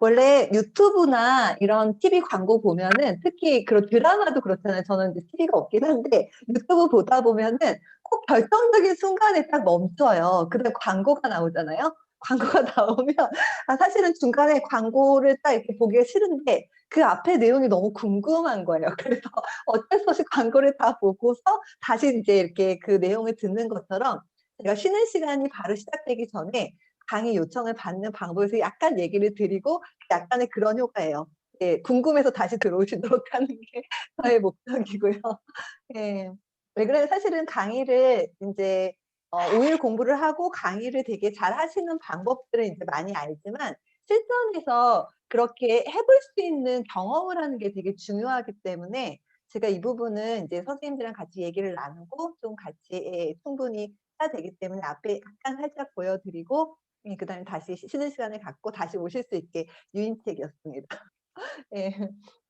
원래 유튜브나 이런 TV 광고 보면은 특히 그런 드라마도 그렇잖아요. 저는 이제 TV가 없긴 한데 유튜브 보다 보면은 꼭 결정적인 순간에 딱 멈춰요. 그다음에 광고가 나오잖아요. 광고가 나오면 사실은 중간에 광고를 딱 이렇게 보기가 싫은데 그 앞에 내용이 너무 궁금한 거예요. 그래서 어쩔 수 없이 광고를 다 보고서 다시 인제 이렇게 그 내용을 듣는 것처럼 제가 쉬는 시간이 바로 시작되기 전에 강의 요청을 받는 방법에 서 약간 얘기를 드리고 약간의 그런 효과예요. 예. 궁금해서 다시 들어오시도록 하는 게 저의 목적이고요. 예. 왜 그러면 사실은 강의를 인제 5일 공부를 하고 강의를 되게 잘하시는 방법들은 인제 많이 알지만 실전에서 그렇게 해볼 수 있는 경험을 하는 게 되게 중요하기 때문에 제가 이 부분은 인제 선생님들이랑 같이 얘기를 나누고 좀 같이 예 충분히 해야 되기 때문에 앞에 약간 살짝 보여 드리고 그다음에 다시 쉬는 시간을 갖고 다시 오실 수 있게 유인책이었습니다. 예.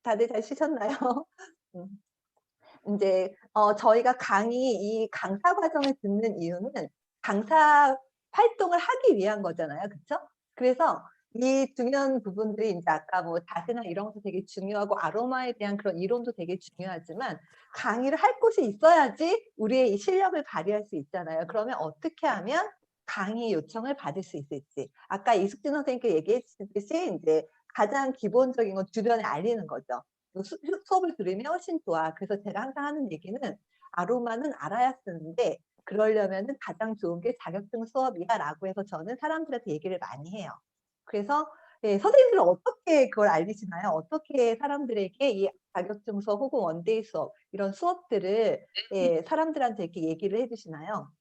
다들 잘 쉬셨나요? 음. 인제 저희가 이 강사 과정을 듣는 이유는 강사 활동을 하기 위한 거잖아요. 그쵸? 그래서 이 중요한 부분들이 인제 아까 뭐 자세나 이런 것도 되게 중요하고 아로마에 대한 그런 이론도 되게 중요하지만 강의를 할 곳이 있어야지 우리의 이 실력을 발휘할 수 있잖아요. 그러면 어떻게 하면 강의 요청을 받을 수 있을지. 아까 이숙진 선생님께 얘기해 주셨듯이 인제 가장 기본적인 건 주변에 알리는 거죠. 수업을 들으면 훨씬 좋아. 그래서 제가 항상 하는 얘기는 "아로마는 알아야 쓰는데 그러려면은 가장 좋은 게 자격증 수업이야."라고 해서 저는 사람들한테 얘기를 많이 해요. 그래서 예 선생님들은 어떻게 그걸 알리시나요? 어떻게 사람들에게 이 자격증 수업 혹은 원데이 수업 이런 수업들을 예 사람들한테 이렇게 얘기를 해 주시나요?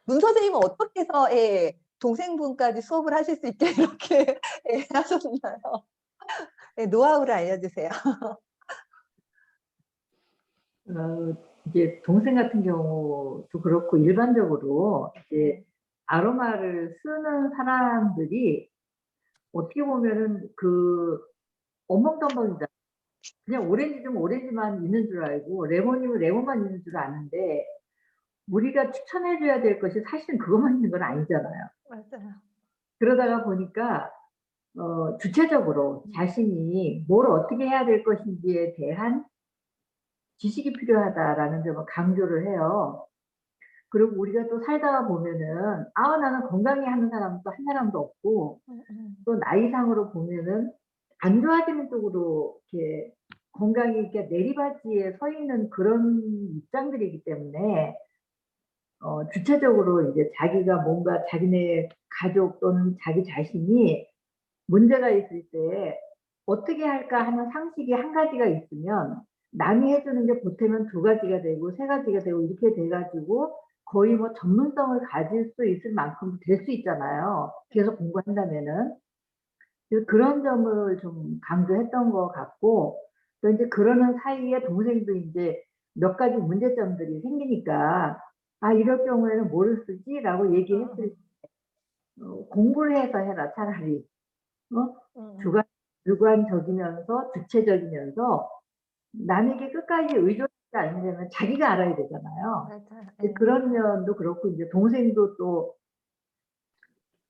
문 선생님은 어떻게 해서 예 동생분까지 수업을 하실 수 있게 이렇게 예 하셨나요? 예 노하우를 알려주세요. 어 이제 동생 같은 경우도 그렇고 일반적으로 이제 네. 아로마를 쓰는 사람들이 어떻게 보면은 그 어멍덤벙이잖아요. 그냥 오렌지면 오렌지만 있는 줄 알고 레몬이면 레몬만 있는 줄 아는데 우리가 추천해 줘야 될 것이 사실은 그것만 있는 건 아니잖아요. 맞아요. 그러다가 보니까 주체적으로 자신이 뭘 어떻게 해야 될 것인지에 대한 지식이 필요하다라는 점을 강조를 해요. 그리고 우리가 또 살다가 보면은 나는 건강해하는 사람도 한 사람도 없고 또 나이상으로 보면은 안 좋아지는 쪽으로 이렇게 건강이 이렇게 내리바지에 서 있는 그런 입장들이기 때문에 주체적으로 인제 자기가 뭔가 자기네 가족 또는 자기 자신이 문제가 있을 때 '어떻게 할까?' 하는 상식이 한 가지가 있으면 남이 해 주는 게 보태면 두 가지가 되고 세 가지가 되고 이렇게 돼 가지고 거의 뭐 전문성을 가질 수 있을 만큼 될 수 있잖아요, 계속 공부한다면은. 그래서 그런 점을 좀 강조했던 것 같고 또 인제 그러는 사이에 동생도 인제 몇 가지 문제점들이 생기니까 "아 이럴 경우에는 뭐를 쓰지?"라고 얘기했을 때 "공부를 해서 해라 차라리." 어? 주관 주관적이면서 주체적이면서 남에게 끝까지 의존하지 않으려면 자기가 알아야 되잖아요. 맞아요. 이제 예. 그런 면도 그렇고 인제 동생도 또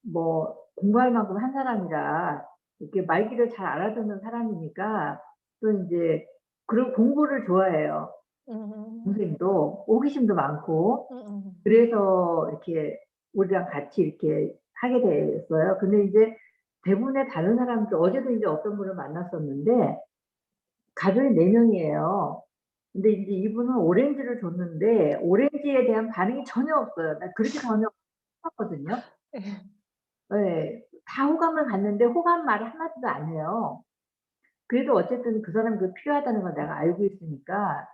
뭐 공부할 만큼 한 사람이라 이렇게 말귀를 잘 알아듣는 사람이니까 또 인제 그리고 공부를 좋아해요. 음. 동생도 호기심도 많고 음음. 그래서 이렇게 우리랑 같이 이렇게 하게 됐어요. 근데 인제 대부분의 다른 사람들 어제도 인제 어떤 분을 만났었는데 가족이 4 명이에요. 근데 인제 이분은 오렌지를 줬는데 오렌지에 대한 반응이 전혀 없어요. 나 그렇게 전혀 없었거든요. 예. 예. 다 호감을 갖는데 호감 말을 한마디도 안 해요. 그래도 어쨌든 그 사람이 그 필요하다는 걸 내가 알고 있으니까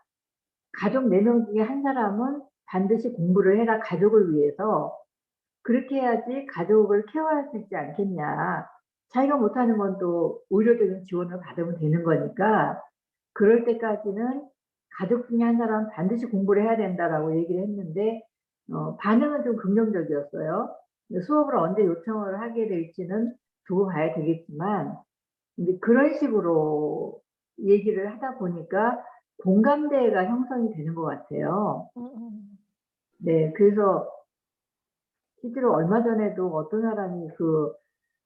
가족 4명 중에 한 사람은 "반드시 공부를 해라 가족을 위해서. 그렇게 해야지 가족을 케어할 수 있지 않겠냐. 자기가 못하는 건 또 의료적인 지원을 받으면 되는 거니까 그럴 때까지는 가족 중에 한 사람은 반드시 공부를 해야 된다."라고 얘기를 했는데 반응은 좀 긍정적이었어요. 근데 수업을 언제 요청을 하게 될지는 두고 봐야 되겠지만 인제 그런 식으로 얘기를 하다 보니까 공감대가 형성이 되는 것 같아요. 음음. 네. 그래서 실제로 얼마 전에도 어떤 사람이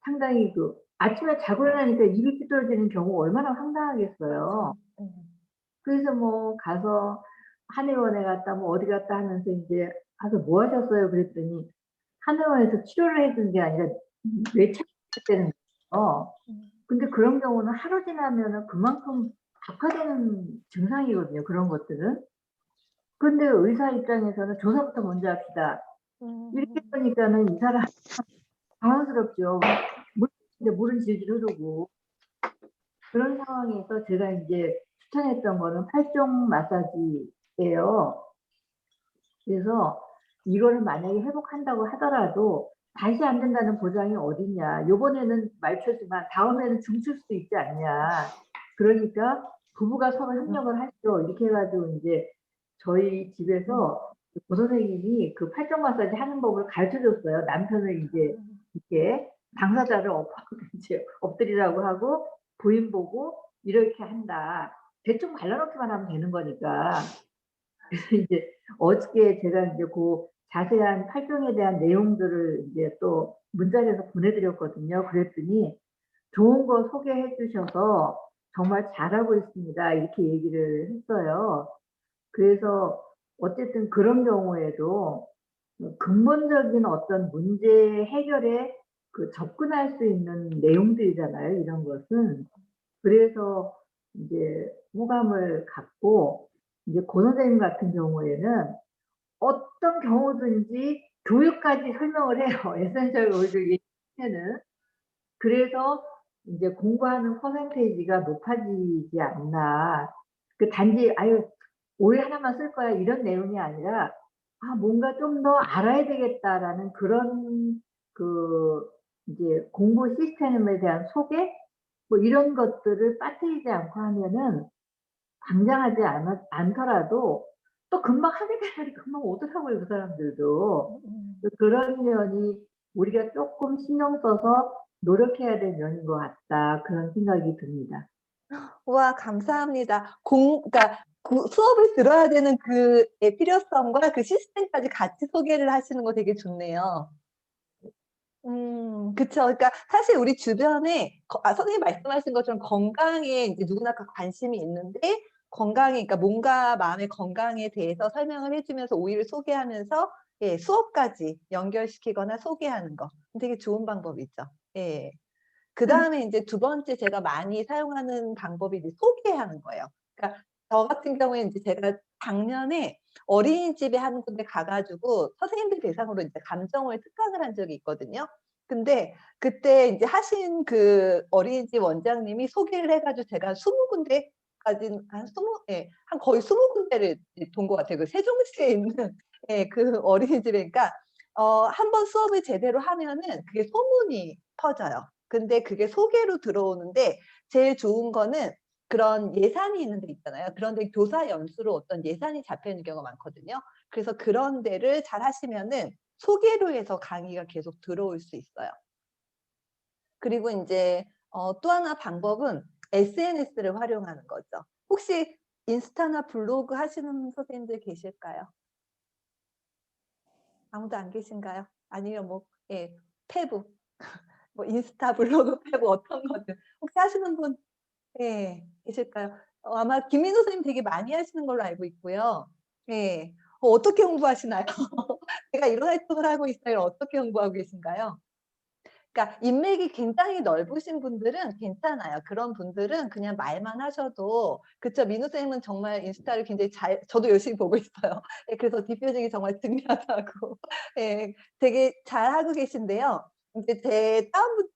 상당히 아침에 자고 일어나니까 입이 삐뚤어지는 경우 얼마나 황당하겠어요. 맞아. 그래서 뭐 가서 한의원에 갔다 뭐 어디 갔다 하면서 인제 "가서 뭐 하셨어요?" 그랬더니 한의원에서 치료를 해 준 게 아니라 뇌차출됐다는 거예요. 음. 근데 그런 경우는 하루 지나면은 그만큼 악화되는 증상이거든요, 그런 것들은. 근데 의사 입장에서는 "조사부터 먼저 합시다." 이렇게 음. 하니까는 이 사람 당황스럽죠. 물인데 물은 질질 흐르고. 그런 상황에서 제가 인제 추천했던 거는 팔종 마사지예요. 그래서 이거를 만약에 회복한다고 하더라도 다시 안 된다는 보장이 어딨냐. 요번에는 말초지만 다음에는 줌칠 수도 있지 않냐. 그러니까 부부가 서로 협력을 하시죠. 이렇게 해 가지고 인제 저희 집에서 고 선생님이 그 팔종 마사지 하는 법을 가르쳐 줬어요. 남편을 인제 이렇게 당사자를 이제 엎드리라고 하고 부인 보고 "이렇게 한다." 대충 발라 놓기만 하면 되는 거니까. 그래서 인제 어저께 제가 인제 자세한 팔종에 대한 내용들을 인제 또 문자로 해서 보내 드렸거든요. 그랬더니 "좋은 거 소개해 주셔서 정말 잘하고 있습니다." 이렇게 얘기를 했어요. 그래서 어쨌든 그런 경우에도 근본적인 어떤 문제 해결에 접근할 수 있는 내용들이잖아요, 이런 것은. 그래서 인제 호감을 갖고 이제 고 선생님 같은 경우에는 어떤 경우든지 교육까지 설명을 해요. 에센셜 오일을 얘기하면은. 그래서 인제 공부하는 퍼센테이지가 높아지지 않나. 단지 '아유 오일 하나만 쓸 거야.' 이런 내용이 아니라 '아 뭔가 좀 더 알아야 되겠다.'라는 그런 그 이제 공부 시스템에 대한 소개 뭐 이런 것들을 빠뜨리지 않고 하면은 당장 하지 않더라도 또 금방 하게 되는 날이 금방 오더라고요, 그 사람들도. 그런 면이 우리가 쪼끔 신경 써서 노력해야 될 면인 것 같다. 그런 생각이 듭니다. 와, 감사합니다. 그러니까 수업을 들어야 되는 그의 필요성과 그 시스템까지 같이 소개를 하시는 거 되게 좋네요. 그쵸. 그러니까 사실 우리 주변에 선생님 말씀하신 것처럼 건강에 이제 누구나 다 관심이 있는데, 건강에, 그러니까 몸과 마음의 건강에 대해서 설명을 해 주면서 오일을 소개하면서 예 수업까지 연결시키거나 소개하는 거 되게 좋은 방법이죠. 예. 그다음에 인제 두 번째 제가 많이 사용하는 방법이 이제 소개하는 거예요. 그러니까 저 같은 경우에 인제 제가 작년에 어린이집에 한 군데 가 가지고 선생님들 대상으로 인제 감정을 특강을 한 적이 있거든요. 근데 그때 인제 하신 그 어린이집 원장님이 소개를 해 가지고 제가 20 군데까지는 한 20 예 한 거의 20 군데를 이제 돈 것 같아요. 그 세종시에 있는 예 그 어린이집에. 그러니까 한 번 수업을 제대로 하면은 그게 소문이 퍼져요. 근데 그게 소개로 들어오는데 제일 좋은 거는 그런 예산이 있는 데 있잖아요. 그런 데 교사 연수로 어떤 예산이 잡혀 있는 경우가 많거든요. 그래서 그런 데를 잘 하시면은 소개로 해서 강의가 계속 들어올 수 있어요. 그리고 인제 또 하나 방법은 SNS를 활용하는 거죠. 혹시 인스타나 블로그 하시는 선생님들 계실까요? 아무도 안 계신가요? 아니면 뭐 예 페북 뭐 인스타, 블로그 빼고 어떤 거든 혹시 하시는 분 예 계실까요? 아마 김민호 선생님 되게 많이 하시는 걸로 알고 있고요. 예. 어떻게 홍보하시나요? "제가 이런 활동을 하고 있어요." 어떻게 홍보하고 계신가요? 그러니까 인맥이 굉장히 넓으신 분들은 괜찮아요. 그런 분들은 그냥 말만 하셔도 그쵸. 민호 쌤은 정말 인스타를 굉장히 잘 저도 열심히 보고 있어요. 예 그래서 디퓨징이 정말 중요하다고 예 되게 잘하고 계신데요. 인제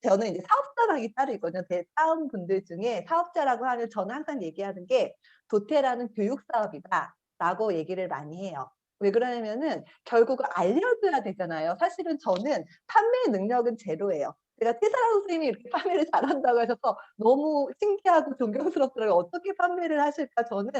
저는 인제 사업자랑이 따로 있거든요. 제 다운분들 중에 사업자라고 하면 저는 항상 얘기하는 게 "도태라는 교육 사업이다."라고 얘기를 많이 해요. 왜 그러냐면은 결국은 알려줘야 되잖아요. 사실은 저는 판매 능력은 제로예요. 제가 최사랑 선생님이 이렇게 판매를 잘한다고 하셔서 너무 신기하고 존경스럽더라고요. 어떻게 판매를 하실까 저는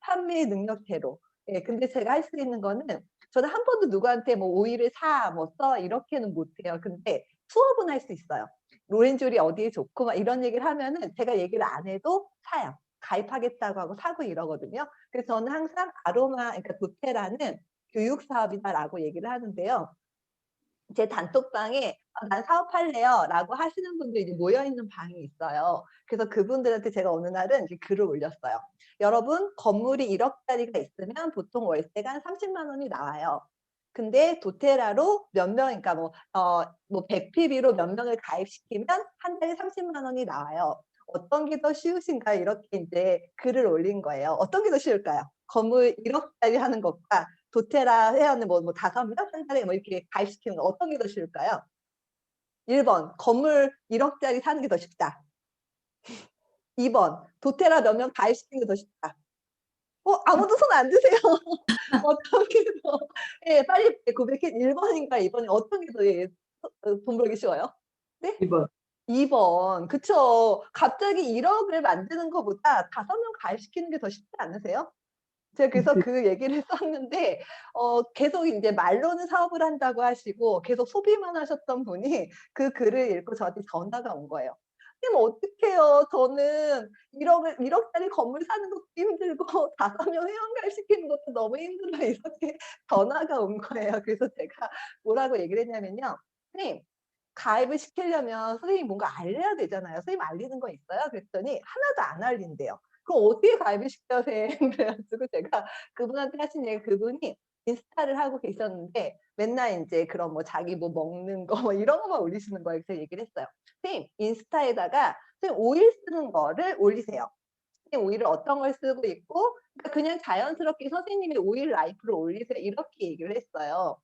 판매 능력 제로. 예 근데 제가 할 수 있는 거는 저는 한 번도 누구한테 뭐 "오일을 사." 뭐 "써." 이렇게는 못 해요. 근데 수업은 할 수 있어요. 오렌지올이 어디에 좋고 막 이런 얘기를 하면은 제가 얘기를 안 해도 사요. 가입하겠다고 하고 사고 이러거든요. 그래서 저는 항상 아로마 그러니까 도테라는 교육 사업이다라고 얘기를 하는데요. 제 단톡방에 난 사업할래요 라고 하시는 분들이 이제 모여있는 방이 있어요. 그래서 그분들한테 제가 어느 날은 이렇게 글을 올렸어요. 여러분, 건물이 1억짜리가 있으면 보통 월세가 한 30만 원이 나와요. 근데 도테라로 몇 명, 그러니까 뭐 100PB로 몇 명을 가입시키면 한 달에 30만 원이 나와요. 어떤 게 더 쉬우신가요? 이렇게 이제 글을 올린 거예요. 어떤 게 더 쉬울까요? 건물 1억짜리 하는 것과 도테라 회원을 뭐 5명 한 달에 뭐 이렇게 가입시키는 거 어떤 게 더 쉬울까요? 1번 건물 1억짜리 사는 게 더 쉽다. 2번 도테라 몇 명 가입시키는 게 더 쉽다. 아무도 손 안 드세요. 어떤 게 더 예 빨리 고백해 1번인가 2번이 어떤 게 더 예 돈 벌기 쉬워요? 네? 2번. 2번. 그쵸. 갑자기 1억을 만드는 것보다 5명 가입시키는 게 더 쉽지 않으세요? 제가 그래서 그 얘기를 썼는데 계속 인제 말로는 사업을 한다고 하시고 계속 소비만 하셨던 분이 그 글을 읽고 저한테 전화가 온 거예요. "선생님 어떡해요. 저는 1억짜리 건물 사는 것도 힘들고 5명 회원 가입시키는 것도 너무 힘들어요." 이렇게 전화가 온 거예요. 그래서 제가 뭐라고 얘기를 했냐면요. "선생님 가입을 시키려면 선생님이 뭔가 알려야 되잖아요. 선생님 알리는 거 있어요?" 그랬더니 하나도 안 알린대요. "그럼 어떻게 가입을 시켜 쌤." 그래 가지고 제가 그분한테 하신 얘기 그분이 인스타를 하고 계셨는데 맨날 인제 그런 뭐 자기 뭐 먹는 거 뭐 이런 것만 올리시는 거예요. 그래서 얘기를 했어요. "선생님 인스타에다가 선생님 오일 쓰는 거를 올리세요. 선생님 오일을 어떤 걸 쓰고 있고 그러니까 그냥 자연스럽게 선생님의 오일 라이프를 올리세요." 이렇게 얘기를 했어요.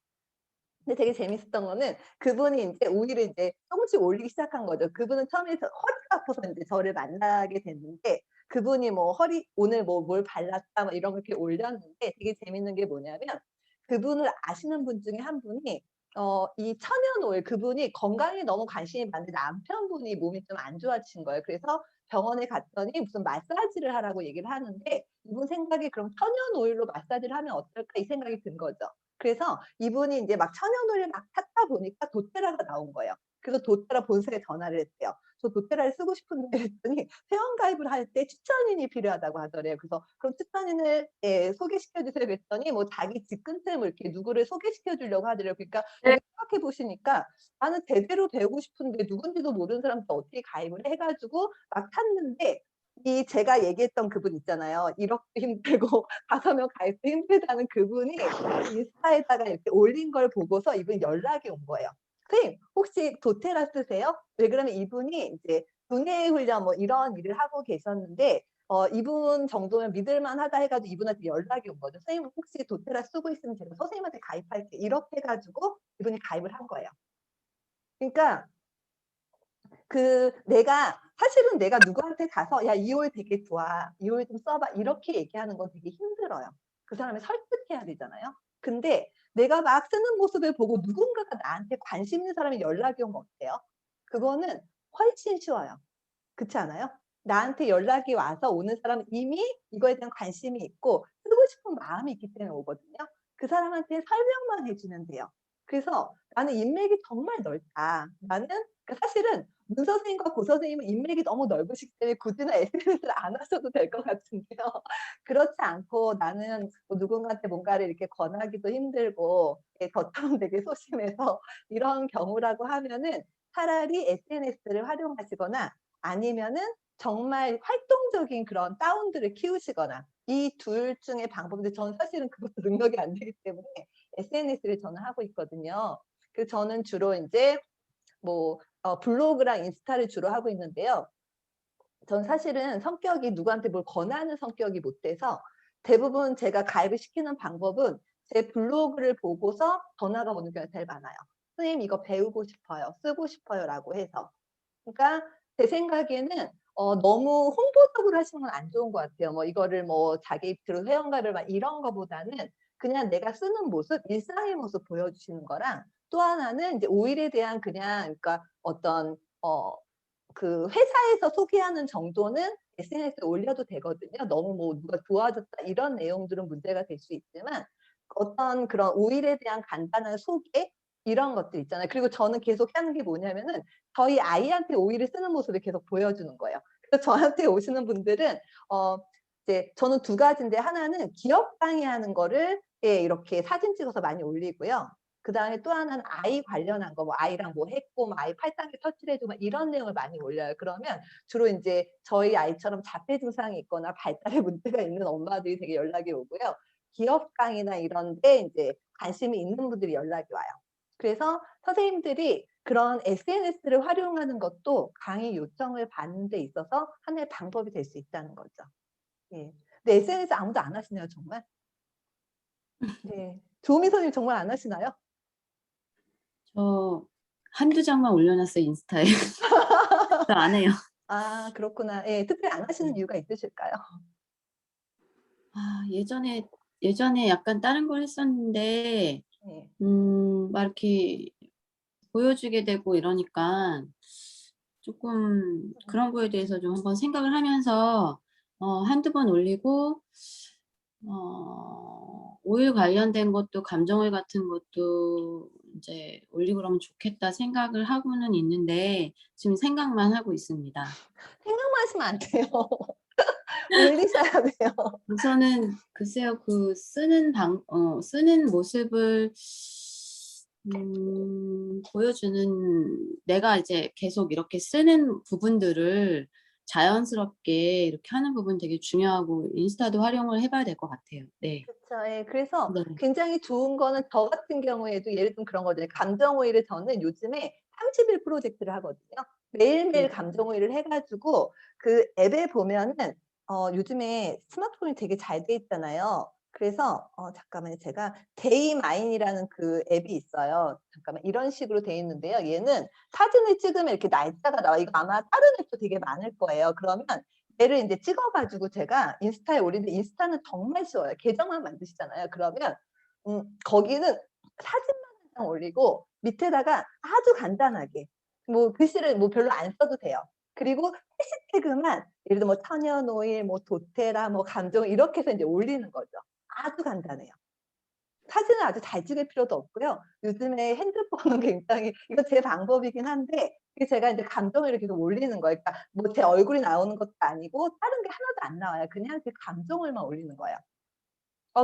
근데 되게 재밌었던 거는 그분이 인제 오일을 인제 쪼금씩 올리기 시작한 거죠. 그분은 처음에 허리가 아파서 인제 저를 만나게 됐는데 그분이 뭐 오늘 뭐 뭘 발랐다 뭐 이런 걸 이렇게 올렸는데 되게 재밌는 게 뭐냐면 그분을 아시는 분 중에 한 분이 이 천연 오일 그분이 건강에 너무 관심이 많은데 남편분이 몸이 좀 안 좋아지신 거예요. 그래서 병원에 갔더니 무슨 마사지를 하라고 얘기를 하는데 이분 생각에 '그럼 천연 오일로 마사지를 하면 어떨까?' 이 생각이 든 거죠. 그래서 이분이 인제 막 천연오일 막 찾다 보니까 도테라가 나온 거예요. 그래서 도테라 본사에 전화를 했대요. "저 도테라를 쓰고 싶은데." 그랬더니 회원 가입을 할 때 추천인이 필요하다고 하더래요. 그래서 "그럼 추천인을 예 소개시켜 주세요." 그랬더니 뭐 자기 집 근처에 뭐 이렇게 누구를 소개시켜 주려고 하더래요. 그러니까 네. 되게 생각해 보시니까 나는 제대로 배우고 싶은데 누군지도 모르는 사람한테 어떻게 가입을 해 가지고 막 샀는데 이 제가 얘기했던 그분 있잖아요. 1억도 힘들고 5명 가입도 힘들다는 그분이 인스타에다가 이렇게 올린 걸 보고서 이분이 연락이 온 거예요. "선생님 혹시 도테라 쓰세요?" 왜 그러면 이분이 이제 두뇌 훈련 뭐 이런 일을 하고 계셨는데 이분 정도면 믿을 만하다 해 가지고 이분한테 연락이 온 거죠. "선생님 혹시 도테라 쓰고 있으면 제가 선생님한테 가입할게요." 이렇게 해 가지고 이분이 가입을 한 거예요. 그러니까 사실은 내가 누구한테 가서 "야 이 오일 되게 좋아. 이 오일 좀 써 봐." 이렇게 얘기하는 건 되게 힘들어요. 그 사람을 설득해야 되잖아요. 근데 내가 막 쓰는 모습을 보고 누군가가 나한테 관심 있는 사람이 연락이 오면 어때요? 그거는 훨씬 쉬워요. 그렇지 않아요? 나한테 연락이 와서 오는 사람은 이미 이거에 대한 관심이 있고 쓰고 싶은 마음이 있기 때문에 오거든요. 그 사람한테 설명만 해 주면 돼요. 그래서 '나는 인맥이 정말 넓다. 나는' 그러니까 사실은 문 선생님과 고 선생님은 인맥이 너무 넓으시기 때문에 굳이는 SNS를 안 하셔도 될 것 같은데요. 그렇지 않고 나는 뭐 누군가한테 뭔가를 이렇게 권하기도 힘들고 예 겉으로는 되게 소심해서 이런 경우라고 하면은 차라리 SNS를 활용하시거나 아니면은 정말 활동적인 그런 다운들을 키우시거나 이 둘 중의 방법인데 저는 사실은 그것도 능력이 안 되기 때문에 SNS를 저는 하고 있거든요. 그래서 저는 주로 인제 뭐 블로그랑 인스타를 주로 하고 있는데요. 전 사실은 성격이 누구한테 뭘 권하는 성격이 못 돼서 대부분 제가 가입을 시키는 방법은 제 블로그를 보고서 전화가 오는 경우가 제일 많아요. "선생님 이거 배우고 싶어요. 쓰고 싶어요."라고 해서. 그러니까 제 생각에는 너무 홍보적으로 하시는 건 안 좋은 것 같아요. 뭐 이거를 뭐 자기 입으로 회원가를 막 이런 거보다는 그냥 내가 쓰는 모습, 일상의 모습 보여주시는 거랑 또 하나는 인제 오일에 대한 그냥 그러니까 어떤 그 회사에서 소개하는 정도는 SNS에 올려도 되거든요. 너무 뭐 "누가 좋아졌다." 이런 내용들은 문제가 될 수 있지만 어떤 그런 오일에 대한 간단한 소개 이런 것들 있잖아요. 그리고 저는 계속 하는 게 뭐냐면은 저희 아이한테 오일을 쓰는 모습을 계속 보여주는 거예요. 그래서 저한테 오시는 분들은 어 이제 저는 두 가지인데 하나는 기업 강의하는 거를 예 이렇게 사진 찍어서 많이 올리고요. 그다음에 또 하나는 아이 관련한 거, 뭐 아이랑 뭐 했고, 뭐 아이 팔짱에 터치를 해주고 막 이런 내용을 많이 올려요. 그러면 주로 인제 저희 아이처럼 자폐 증상이 있거나 발달에 문제가 있는 엄마들이 되게 연락이 오고요. 기업 강의나 이런 데 인제 관심이 있는 분들이 연락이 와요. 그래서 선생님들이 그런 SNS를 활용하는 것도 강의 요청을 받는 데 있어서 하나의 방법이 될 수 있다는 거죠. 예. 근데 SNS 아무도 안 하시네요, 정말. 네. 조미 선생님 정말 안 하시나요? 저 한두 장만 올려놨어요, 인스타에. 저 안 해요. 아 그렇구나. 예. 특별히 안 하시는 네. 이유가 있으실까요? 예전에 약간 다른 걸 했었는데 예. 막 이렇게 보여주게 되고 이러니까 쪼끔 그런 거에 대해서 좀 한번 생각을 하면서 한두 번 올리고 오일 관련된 것도 감정오일 같은 것도 인제 올리고 그러면 좋겠다 생각을 하고는 있는데 지금 생각만 하고 있습니다. 생각만 하시면 안 돼요. 올리셔야 돼요. 우선은 글쎄요. 그 쓰는 모습을 보여주는, 내가 이제 계속 이렇게 쓰는 부분들을 자연스럽게 이렇게 하는 부분 되게 중요하고 인스타도 활용을 해 봐야 될 것 같아요. 네. 그쵸. 예. 그래서 네. 굉장히 좋은 거는 저 같은 경우에도 예를 들면 그런 거잖아요. 감정 오일을 저는 요즘에 30일 프로젝트를 하거든요. 매일매일 네. 감정 오일을 해 가지고 그 앱에 보면은 요즘에 스마트폰이 되게 잘 돼 있잖아요. 그래서 잠깐만요. 제가 데이마인이라는 그 앱이 있어요. 잠깐만 이런 식으로 돼 있는데요. 얘는 사진을 찍으면 이렇게 날짜가 나와요. 이거 아마 다른 앱도 되게 많을 거예요. 그러면 얘를 인제 찍어 가지고 제가 인스타에 올리는데 인스타는 정말 쉬워요. 계정만 만드시잖아요. 그러면 거기는 사진만 한 장 올리고 밑에다가 아주 간단하게 뭐 글씨를 뭐 별로 안 써도 돼요. 그리고 해시태그만 예를 들어 뭐 천연오일, 뭐 도테라, 뭐 감정 이렇게 해서 인제 올리는 거죠. 아주 간단해요. 사진을 아주 잘 찍을 필요도 없고요. 요즘에 핸드폰은 굉장히 이거 제 방법이긴 한데 이게 제가 인제 감정을 계속 올리는 거예요. 그러니까 뭐 제 얼굴이 나오는 것도 아니고 다른 게 하나도 안 나와요. 그냥 제 감정을만 올리는 거예요.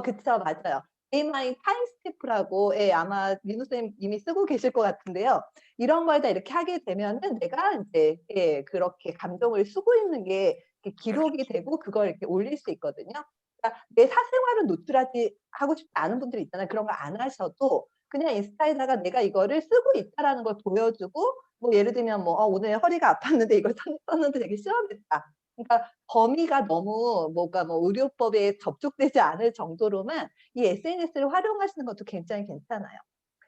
그쵸. 맞아요. 에이마이 타임스탬프라고 예 아마 민호 쌤 이미 쓰고 계실 것 같은데요. 이런 거에다 이렇게 하게 되면은 내가 인제 예 그렇게 감정을 쓰고 있는 게 이렇게 기록이 되고 그걸 이렇게 올릴 수 있거든요. 그러니까 내 사생활은 노출하지 하고 싶지 않은 분들이 있잖아요. 그런 거 안 하셔도 그냥 인스타에다가 내가 이거를 쓰고 있다라는 걸 보여주고 뭐 예를 들면 뭐 오늘 허리가 아팠는데 이걸 썼는데 되게 시원했다." 그러니까 범위가 너무 뭐가 뭐 의료법에 접촉되지 않을 정도로만 이 SNS를 활용하시는 것도 굉장히 괜찮아요.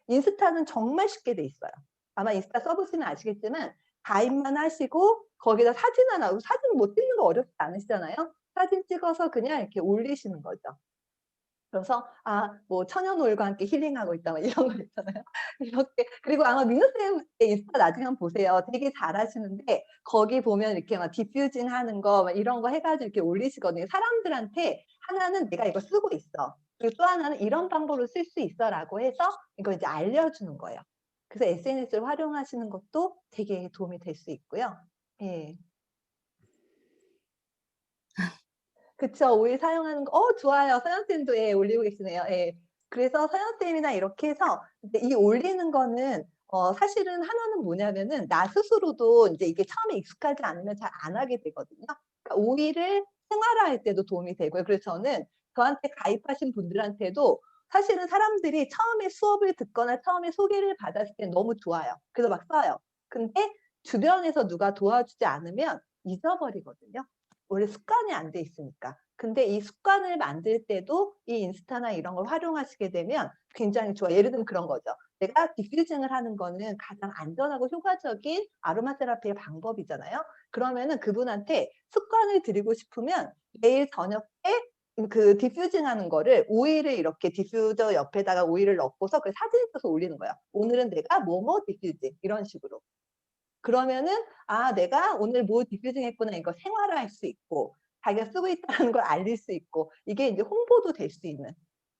인스타는 정말 쉽게 돼 있어요. 아마 인스타 써 보시면 아시겠지만 가입만 하시고 거기다 사진 하나 사진 뭐 찍는 거 어렵지 않으시잖아요. 사진 찍어서 그냥 이렇게 올리시는 거죠. 그래서 뭐 천연 오일과 함께 힐링하고 있다 막 이런 거 있잖아요. 이렇게 그리고 아마 민호 쌤의 인스타 나중에 한번 보세요. 되게 잘하시는데 거기 보면 이렇게 막 디퓨징 하는 거 막 이런 거 해 가지고 이렇게 올리시거든요. 사람들한테 하나는 "내가 이거 쓰고 있어." 그리고 또 하나는 "이런 방법으로 쓸 수 있어."라고 해서 이걸 이제 알려주는 거예요. 그래서 SNS를 활용하시는 것도 되게 도움이 될 수 있고요. 예. 그쵸. 오일 사용하는 거 좋아요. 서영 쌤도 예 올리고 계시네요. 예. 그래서 서영 쌤이나 이렇게 해서 이제 이 올리는 거는 사실은 하나는 뭐냐면은 나 스스로도 인제 이게 처음에 익숙하지 않으면 잘 안 하게 되거든요. 그러니까 오일을 생활화할 때도 도움이 되고요. 그래서 저는 저한테 가입하신 분들한테도 사실은 사람들이 처음에 수업을 듣거나 처음에 소개를 받았을 땐 너무 좋아요. 그래서 막 써요. 근데 주변에서 누가 도와주지 않으면 잊어버리거든요. 원래 습관이 안 돼 있으니까. 근데 이 습관을 만들 때도 이 인스타나 이런 걸 활용하시게 되면 굉장히 좋아요. 예를 들면 그런 거죠. 내가 디퓨징을 하는 거는 가장 안전하고 효과적인 아로마 테라피의 방법이잖아요. 그러면은 그분한테 습관을 들이고 싶으면 매일 저녁 때 그 디퓨징 하는 거를 오일을 이렇게 디퓨저 옆에다가 오일을 넣고서 그 사진을 찍어서 올리는 거예요. "오늘은 내가 뭐뭐 디퓨징." 이런 식으로. 그러면은 내가 오늘 뭐 디퓨징 했구나 이거 생활화할 수 있고 자기가 쓰고 있다는 걸 알릴 수 있고 이게 인제 홍보도 될 수 있는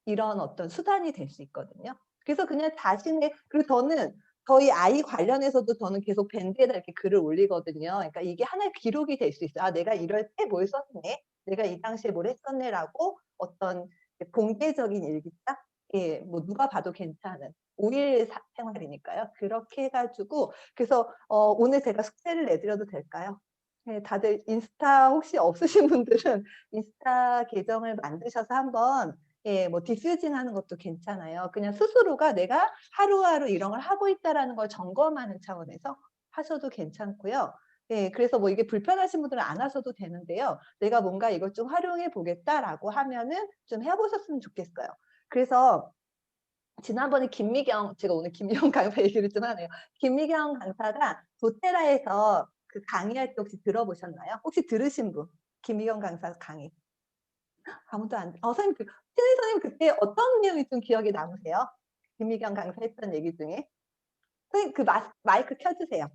이런 어떤 수단이 될 수 있거든요. 그래서 그냥 자신의 그리고 저는 저희 아이 관련해서도 저는 계속 밴드에다 이렇게 글을 올리거든요. 그러니까 이게 하나의 기록이 될 수 있어요. '아 내가 이럴 때 뭘 썼네. 내가 이 당시에 뭘 했었네.'라고 어떤 공개적인 일기장? 예 뭐 누가 봐도 괜찮은 5일 생활이니까요. 그렇게 해가지고 그래서 오늘 제가 숙제를 내드려도 될까요? 네, 다들 인스타 혹시 없으신 분들은 인스타 계정을 만드셔서 한번 예, 뭐 디퓨징 하는 것도 괜찮아요. 그냥 스스로가 내가 하루하루 이런 걸 하고 있다라는 걸 점검하는 차원에서 하셔도 괜찮고요. 예, 그래서 뭐 이게 불편하신 분들은 안 하셔도 되는데요. 내가 뭔가 이걸 좀 활용해 보겠다라고 하면은 좀 해보셨으면 좋겠어요. 그래서 지난번에 김미경, 제가 오늘 김미경 강사 얘기를 좀 하네요. 김미경 강사가 도테라에서 그 강의할 때 혹시 들어보셨나요? 혹시 들으신 분? 김미경 강사 강의. 아무도 안, 선생님, 신혜 선생님 그때 어떤 내용이 좀 기억에 남으세요? 김미경 강사 했던 얘기 중에. 선생님 그 마이크 켜주세요.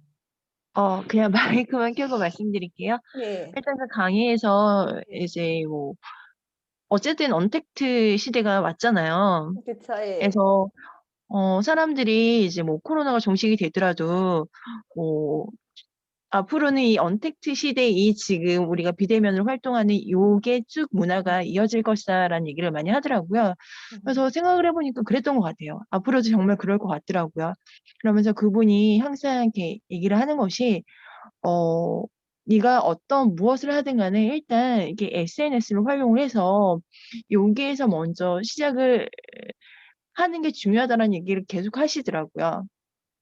그냥 마이크만 켜고 말씀드릴게요. 예. 일단 그 강의에서 예. 이제 뭐 어쨌든 언택트 시대가 왔잖아요. 그쵸, 예. 그래서 사람들이 이제 뭐 코로나가 종식이 되더라도 뭐 앞으로는 이 언택트 시대에 이 지금 우리가 비대면으로 활동하는 요게 쭉 문화가 이어질 것이다라는 얘기를 많이 하더라고요. 그래서 생각을 해보니까 그랬던 것 같아요. 앞으로도 정말 그럴 것 같더라고요. 그러면서 그분이 항상 이렇게 얘기를 하는 것이 어 네가 어떤 무엇을 하든 간에 일단 이게 SNS를 활용을 해서 여기에서 먼저 시작을 하는 게 중요하다는 얘기를 계속 하시더라고요.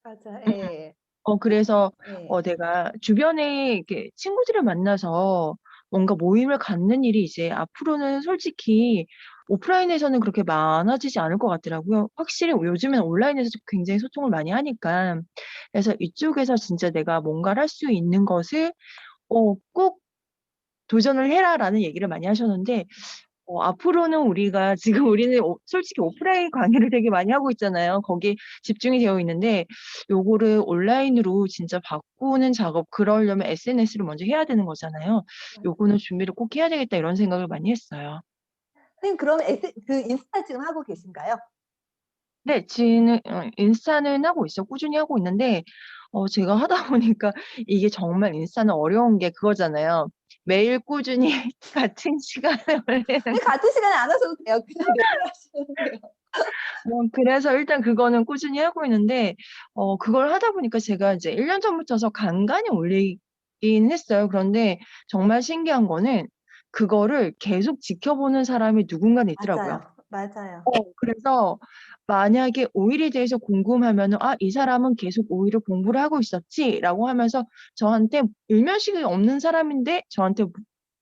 맞아, 예. 그래서 예. 내가 주변에 이렇게 친구들을 만나서 뭔가 모임을 갖는 일이 이제 앞으로는 솔직히 오프라인에서는 그렇게 많아지지 않을 것 같더라고요. 확실히 요즘엔 온라인에서도 굉장히 소통을 많이 하니까. 그래서 이쪽에서 진짜 내가 뭔가를 할 수 있는 것을 꼭 "도전을 해라."라는 얘기를 많이 하셨는데 앞으로는 우리가 지금 우리는 솔직히 오프라인 강의를 되게 많이 하고 있잖아요. 거기에 집중이 되어 있는데 요거를 온라인으로 진짜 바꾸는 작업 그러려면 SNS를 먼저 해야 되는 거잖아요. 요거는 '준비를 꼭 해야 되겠다.' 이런 생각을 많이 했어요. 선생님 그럼 그 인스타 지금 하고 계신가요? 네. 지는 인스타는 하고 있어요. 꾸준히 하고 있는데 제가 하다 보니까 이게 정말 인스타는 어려운 게 그거잖아요. 매일 꾸준히 같은 시간에 올리는 네, 같은 시간에 안 하셔도 돼요. 그냥 매일 하시면 돼요. 그래서 일단 그거는 꾸준히 하고 있는데 그걸 하다 보니까 제가 이제 1년 전부터서 간간히 올리긴 했어요. 그런데 정말 신기한 거는 그거를 계속 지켜보는 사람이 누군가는 있더라고요. 맞아요. 맞아요. 그래서 만약에 오일에 대해서 궁금하면은 '아 이 사람은 계속 오일을 공부를 하고 있었지.'라고 하면서 저한테 일면식이 없는 사람인데 저한테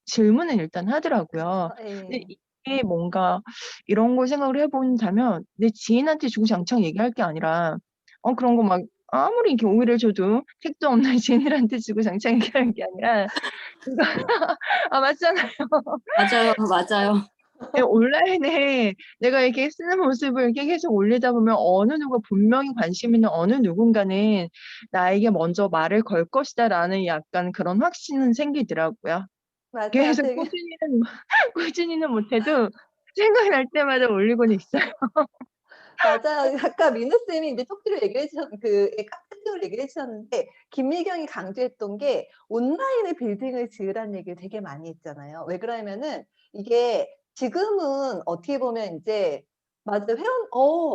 질문을 일단 하더라고요. 근데 예. 이게 뭔가 이런 걸 생각을 해 본다면 내 지인한테 주구장창 얘기할 게 아니라 그런 거 막 아무리 이렇게 오일을 줘도 택도 없는 지인들한테 주구장창 얘기하는 게 아니라 이거 맞잖아요. 맞아요, 맞아요. 예 온라인에 내가 이렇게 쓰는 모습을 이렇게 계속 올리다 보면 어느 누가 분명히 관심 있는 어느 누군가는 '나에게 먼저 말을 걸 것이다.'라는 약간 그런 확신은 생기더라고요. 맞아요. 계속 되게 꾸준히는 못해도 생각날 때마다 올리고는 있어요. 맞아요. 아까 민우 쌤이 이제 쪽지로 얘기해 주셨 그 예 카페톡으로 얘기해 주셨는데 김미경이 강조했던 게 온라인에 빌딩을 지으라는 얘기를 되게 많이 했잖아요. 왜 그러냐면은 이게 지금은 어떻게 보면 인제 맞아요.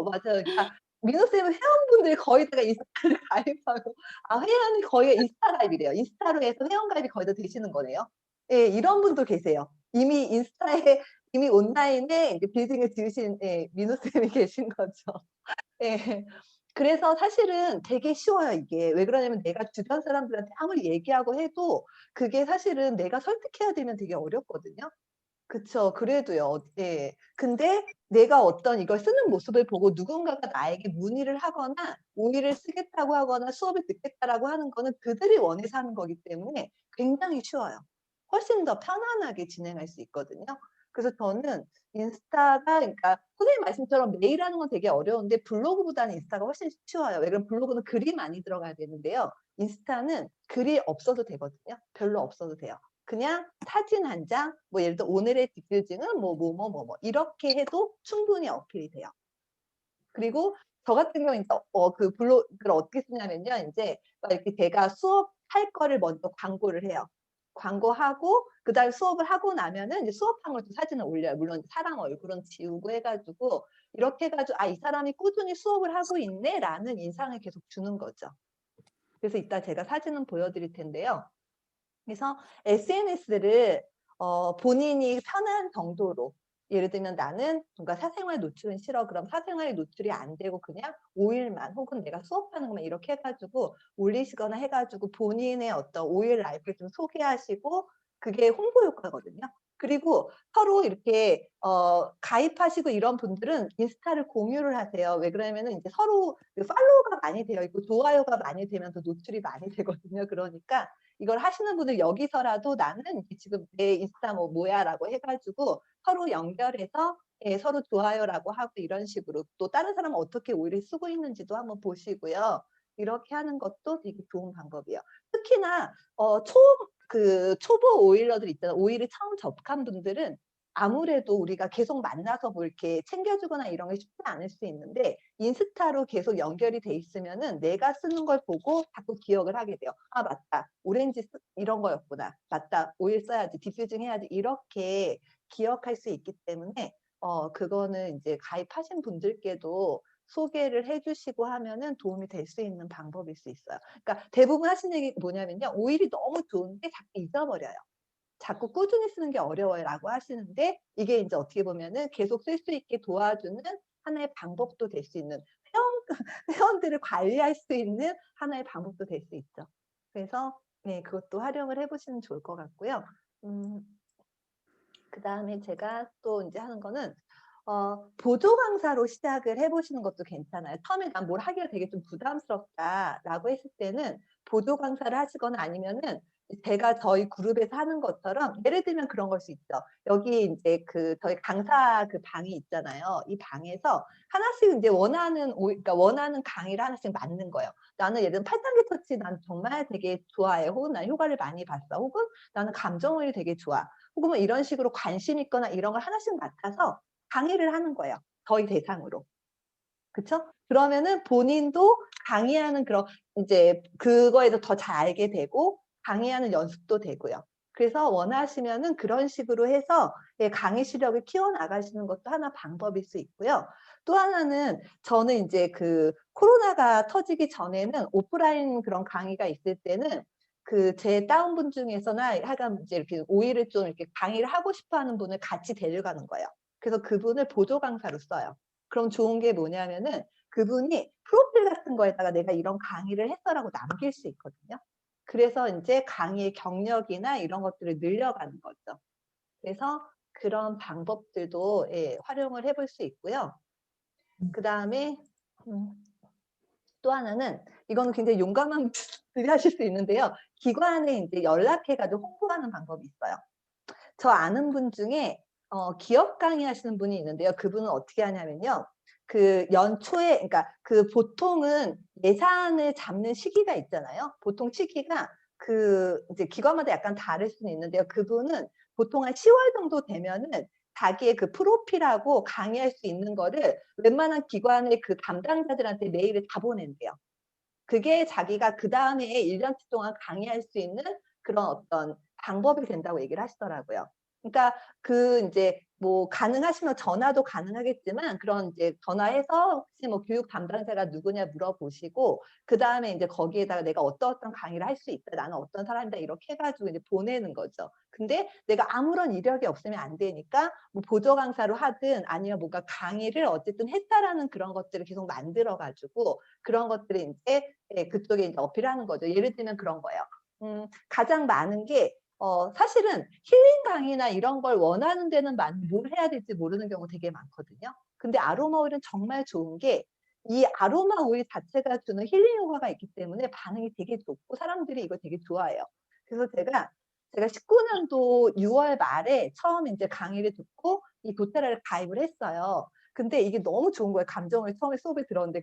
맞아요. 그러니까 민우 쌤은 회원분들이 거의 다가 인스타를 가입하고 회원이 거의 인스타 가입이래요. 인스타로 해서 회원가입이 거의 다 되시는 거네요. 예, 이런 분도 계세요. 이미 인스타에 이미 온라인에 이제 빌딩을 지으신 예 민호 쌤이 계신 거죠. 예. 그래서 사실은 되게 쉬워요 이게. 왜 그러냐면 내가 주변 사람들한테 아무리 얘기하고 해도 그게 사실은 내가 설득해야 되면 되게 어렵거든요. 그쵸. 그래도요. 예. 근데 내가 어떤 이걸 쓰는 모습을 보고 누군가가 나에게 문의를 하거나 오일을 쓰겠다고 하거나 수업을 듣겠다라고 하는 거는 그들이 원해서 하는 거기 때문에 굉장히 쉬워요. 훨씬 더 편안하게 진행할 수 있거든요. 그래서 저는 인스타가 그러니까 선생님 말씀처럼 매일 하는 건 되게 어려운데 블로그보다는 인스타가 훨씬 쉬워요. 왜 그러면 블로그는 글이 많이 들어가야 되는데요. 인스타는 글이 없어도 되거든요. 별로 없어도 돼요. 그냥 사진 한 장, 뭐 예를 들어 오늘의 뒷글증은 이렇게 해도 충분히 어필이 돼요. 그리고 저 같은 경우는 인제 그 블로그를 어떻게 쓰냐면요. 인제 막 이렇게 제가 수업할 거를 먼저 광고를 해요. 광고하고 그다음에 수업을 하고 나면은 이제 수업한 걸 또 사진을 올려요. 물론 사람 얼굴은 지우고 해 가지고 이렇게 해 가지고 '아 이 사람이 꾸준히 수업을 하고 있네.'라는 인상을 계속 주는 거죠. 그래서 이따 제가 사진은 보여 드릴 텐데요. 그래서 SNS를 본인이 편한 정도로 예를 들면 '나는 뭔가 사생활 노출은 싫어.' 그럼 사생활 노출이 안 되고 그냥 5 일만 혹은 내가 수업하는 것만 이렇게 해 가지고 올리시거나 해 가지고 본인의 어떤 5일 라이프를 좀 소개하시고 그게 홍보 효과거든요. 그리고 서로 이렇게 가입하시고 이런 분들은 인스타를 공유를 하세요. 왜 그러냐면은 인제 서로 그 팔로워가 많이 되어 있고 좋아요가 많이 되면 더 노출이 많이 되거든요. 그러니까 이걸 하시는 분들 여기서라도 "나는 이게 지금 내 인스타 뭐 뭐야."라고 해 가지고 서로 연결해서 예 서로 좋아요라고 하고 이런 식으로 또 다른 사람은 어떻게 오일을 쓰고 있는지도 한번 보시고요. 이렇게 하는 것도 되게 좋은 방법이에요. 특히나 초보 오일러들 있잖아요. 오일을 처음 접한 분들은 아무래도 우리가 계속 만나서 뭐 이렇게 챙겨 주거나 이런 게 쉽지 않을 수 있는데 인스타로 계속 연결이 돼 있으면은 내가 쓰는 걸 보고 자꾸 기억을 하게 돼요. '아 맞다. 오렌지 이런 거였구나. 맞다. 오일 써야지. 디퓨징 해야지.' 이렇게 기억할 수 있기 때문에 그거는 인제 가입하신 분들께도 소개를 해 주시고 하면은 도움이 될 수 있는 방법일 수 있어요. 그러니까 대부분 하시는 얘기 뭐냐면요. 오일이 너무 좋은데 자꾸 잊어버려요. 자꾸 꾸준히 쓰는 게 어려워요라고 하시는데 이게 인제 어떻게 보면은 계속 쓸 수 있게 도와주는 하나의 방법도 될 수 있는 회원들을 관리할 수 있는 하나의 방법도 될 수 있죠. 그래서 네 그것도 활용을 해 보시면 좋을 것 같고요. 음 그다음에 제가 또 인제 하는 거는 보조 강사로 시작을 해 보시는 것도 괜찮아요. 처음에 '난 뭘 하기가 되게 좀 부담스럽다.'라고 했을 때는 보조 강사를 하시거나 아니면은 제가 저희 그룹에서 하는 것처럼 예를 들면 그런 걸 수 있죠. 여기 인제 저희 강사 방이 있잖아요. 이 방에서 하나씩 인제 그러니까 원하는 강의를 하나씩 맞는 거예요. 나는 예를 들면 팔당기 터치 난 정말 되게 좋아해. 혹은 난 효과를 많이 봤어. 혹은 나는 감정오일이 되게 좋아. 혹은 뭐 이런 식으로 관심 있거나 이런 걸 하나씩 맡아서 강의를 하는 거예요, 저희 대상으로. 그쵸? 그러면은 본인도 강의하는 그런 인제 그거에 대해서 더 잘 알게 되고 강의하는 연습도 되고요. 그래서 원하시면은 그런 식으로 해서 예 강의 실력을 키워 나가시는 것도 하나 방법일 수 있고요. 또 하나는 저는 인제 코로나가 터지기 전에는 오프라인 그런 강의가 있을 때는 제 다운분 중에서나 하여간 이제 이렇게 오일을 좀 이렇게 강의를 하고 싶어 하는 분을 같이 데려가는 거예요. 그래서 그분을 보조 강사로 써요. 그럼 좋은 게 뭐냐면은 그분이 프로필 같은 거에다가 "내가 이런 강의를 했어."라고 남길 수 있거든요. 그래서 인제 강의의 경력이나 이런 것들을 늘려가는 거죠. 그래서 그런 방법들도 예 활용을 해볼 수 있고요. 그다음에 음 또 하나는 이거는 굉장히 용감한 분들이 하실 수 있는데요. 기관에 인제 연락해 가지고 홍보하는 방법이 있어요. 저 아는 분 중에 기업 강의하시는 분이 있는데요. 그분은 어떻게 하냐면요. 연초에 그러니까 보통은 예산을 잡는 시기가 있잖아요. 보통 시기가 이제 기관마다 약간 다를 수는 있는데요. 그분은 보통 한 10월 정도 되면은 자기의 프로필하고 강의할 수 있는 거를 웬만한 기관의 담당자들한테 메일을 다 보낸대요. 그게 자기가 그다음에 1 년치 동안 강의할 수 있는 그런 어떤 방법이 된다고 얘기를 하시더라고요. 그러니까 인제 뭐 가능하시면 전화도 가능하겠지만 그런 인제 전화해서 혹시 뭐 교육 담당자가 누구냐 물어보시고 그다음에 인제 거기에다가 "내가 어떠어떤 강의를 할 수 있다. 나는 어떤 사람이다." 이렇게 해 가지고 이제 보내는 거죠. 근데 내가 아무런 이력이 없으면 안 되니까 뭐 보조 강사로 하든 아니면 뭔가 강의를 어쨌든 했다라는 그런 것들을 계속 만들어 가지고 그런 것들을 인제 예 그쪽에 인제 어필하는 거죠. 예를 들면 그런 거예요. 가장 많은 게 사실은 힐링 강의나 이런 걸 원하는 데는 뭘 해야 될지 모르는 경우가 되게 많거든요. 근데 아로마 오일은 정말 좋은 게 이 아로마 오일 자체가 주는 힐링 효과가 있기 때문에 반응이 되게 좋고 사람들이 이걸 되게 좋아해요. 그래서 제가 19 년도 6월 말에 처음 인제 강의를 듣고 이 도테라를 가입을 했어요. 근데 이게 너무 좋은 거예요. 감정을 처음에 수업에 들었는데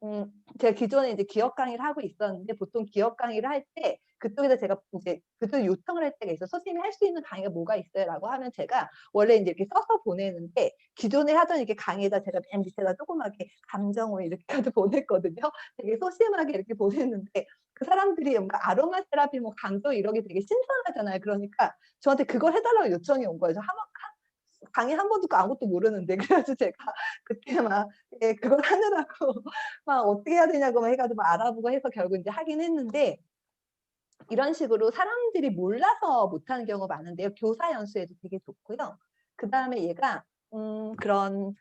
음 제가 기존에 이제 기업 강의를 하고 있었는데 보통 기업 강의를 할 때 그쪽에서 제가 인제 그쪽에 요청을 할 때가 있어요. "선생님이 할 수 있는 강의가 뭐가 있어요?"라고 하면 제가 원래 인제 이렇게 써서 보내는데 기존에 하던 이렇게 강의에다 제가 맨 밑에다 조그맣게 감정을 이렇게 해서 보냈거든요. 되게 소심하게 이렇게 보냈는데 그 사람들이 뭔가 아로마 테라피 뭐 강도 이런 게 되게 신선하잖아요. 그러니까 저한테 그걸 해달라고 요청이 온 거예요. 강의 한 번 듣고 아무것도 모르는데. 그래가지고 제가 그때 막, 예, 그걸 하느라고 막 어떻게 해야 되냐고 막 해가지고 막 알아보고 해서 결국 이제 하긴 했는데, 이런 식으로 사람들이 몰라서 못하는 경우가 많은데요. 교사 연수에도 되게 좋고요. 그 다음에 얘가, 그런,